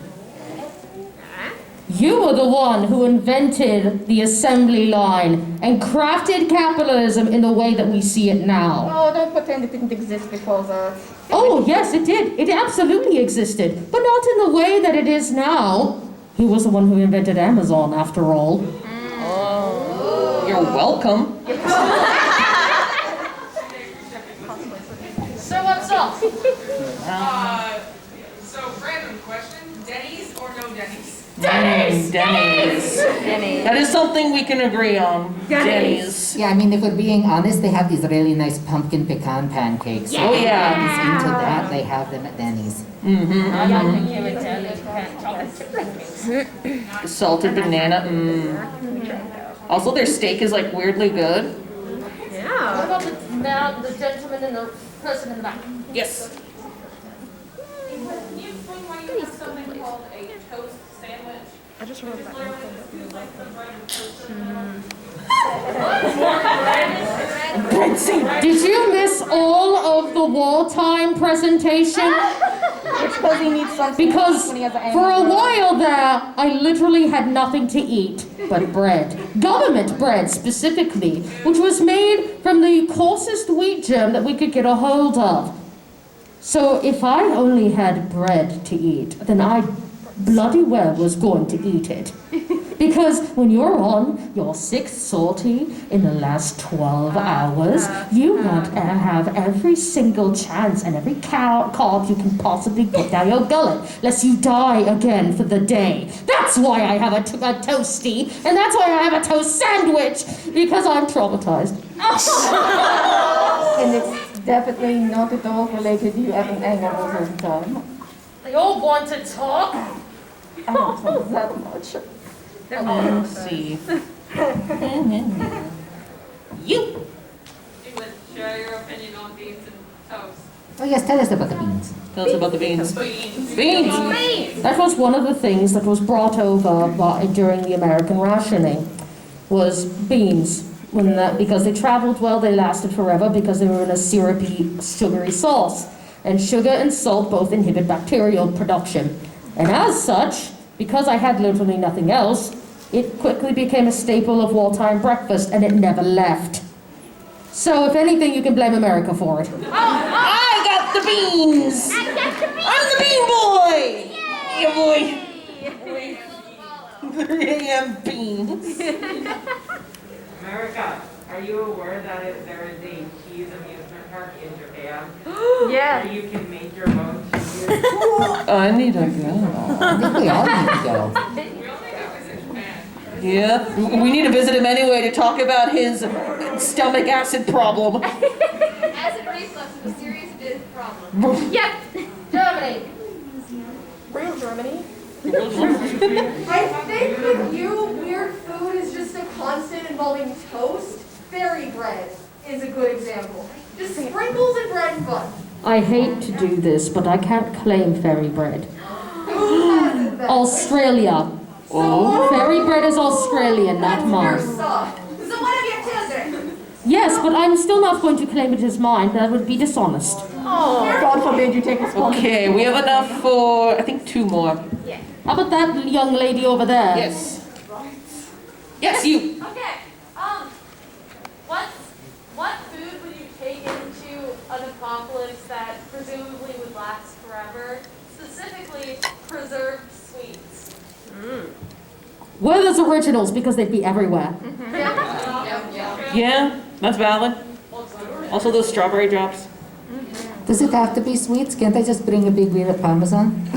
You were the one who invented the assembly line and crafted capitalism in the way that we see it now. Oh, don't pretend it didn't exist before that. Oh, yes, it did. It absolutely existed, but not in the way that it is now. He was the one who invented Amazon, after all. Oh, you're welcome. So what's up? So random question, Denny's or no Denny's? Denny's. That is something we can agree on. Denny's. Yeah, I mean, if we're being honest, they have these really nice pumpkin pecan pancakes. Oh, yeah. If anybody's into that, they have them at Denny's. Salted banana. Also, their steak is like weirdly good. What about the gentleman and the person in the back? Yes. Can you explain why you have something called a toast sandwich? I just wrote that. Did you miss all of the wartime presentation? Because he needs something. Because when he has an for a anger. while there, I literally had nothing to eat but bread. Government bread, specifically, which was made from the coarsest wheat germ that we could get a hold of. So if I only had bread to eat, then I bloody well was going to eat it. Because when you're on your sixth sortie in the last 12 hours, you want to have every single chance and every carb you can possibly put down your gullet, lest you die again for the day. That's why I have a toastie, and that's why I have a toast sandwich, because I'm traumatized. And it's definitely not at all related to you having anger all the time. They all want to talk. I don't know that much. Let's see. You. You would share your opinion on beans and toast. Oh yes, tell us about the beans. Tell us about the beans. Beans. Beans. That was one of the things that was brought over during the American rationing, was beans. Because they traveled well, they lasted forever because they were in a syrupy, sugary sauce. And sugar and salt both inhibit bacterial production. And as such, because I had literally nothing else, it quickly became a staple of wartime breakfast, and it never left. So if anything, you can blame America for it. I got the beans! I'm the bean boy! Yeah, boy. 3 a.m. beans. America, are you aware that there is a cheese amusement park in Japan? Yeah. Where you can make your own cheese? I need to go. I think we all need to go. Yeah, we need to visit him anyway to talk about his stomach acid problem. Acid reflux is a serious problem. Yep. Germany. Real Germany. I think with you, weird food is just a constant involving toast. Fairy bread is a good example. Just sprinkles and bread and butter. I hate to do this, but I can't claim fairy bread. Who has it then? Australia. Fairy bread is Australian, not Your mine. son. So one of your children. Yes, but I'm still not going to claim it as mine. That would be dishonest. Oh, God forbid you take responsibility. Okay, we have enough for, I think, 2 more. Yeah. How about that young lady over there? Yes. Yes, you. Okay. What food would you take into an apocalypse that presumably would last forever? Specifically, preserved sweets. Well, there's originals because they'd be everywhere. Yeah, that's valid. Also those strawberry drops. Does it have to be sweets? Can't I just bring a big wheel of Parmesan?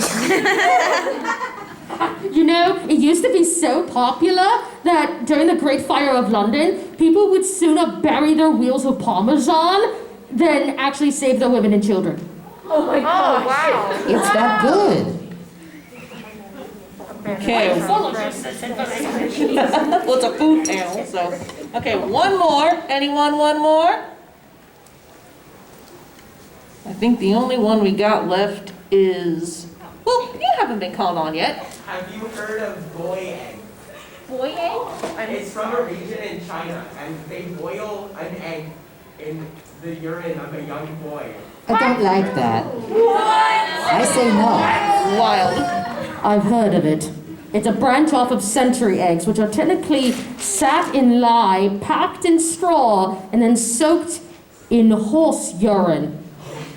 You know, it used to be so popular that during the Great Fire of London, people would sooner bury their wheels of Parmesan than actually save their women and children. Oh my gosh. Wow. It's that good. Okay. Well, it's a food panel, so. Okay, one more. Anyone, one more? I think the only one we got left is, well, you haven't been called on yet. Have you heard of boy egg? Boy egg? It's from a region in China, and they boil an egg in the urine of a young boy. I don't like that. I say no. Wild. I've heard of it. It's a branch off of century eggs, which are technically sat in lye, packed in straw, and then soaked in horse urine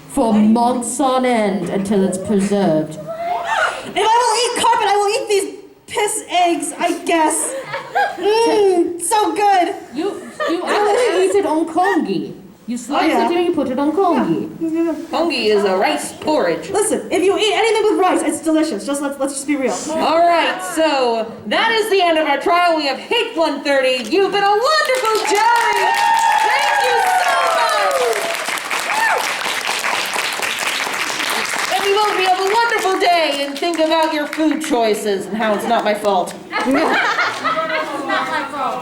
for months on end until it's preserved. If I will eat carpet, I will eat these piss eggs, I guess. So good. You actually eat it on congee. You slice it and you put it on congee. Congee is a rice porridge. Listen, if you eat anything with rice, it's delicious. Let's just be real. All right, so that is the end of our trial. We have hit 1:30. You've been a wonderful jury. Thank you so much. And you both have a wonderful day and think about your food choices and how it's not my fault. It's not my fault.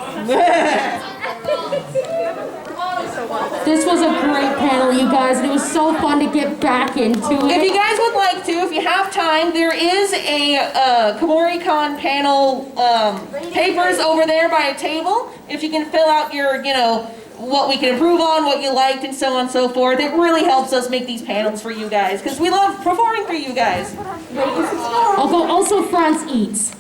This was a great panel, you guys, and it was so fun to get back into it. If you guys would like to, if you have time, there is a Kumori-con panel papers over there by a table. If you can fill out your, what we can improve on, what you liked, and so on and so forth. It really helps us make these panels for you guys, because we love performing for you guys. Although also France eats.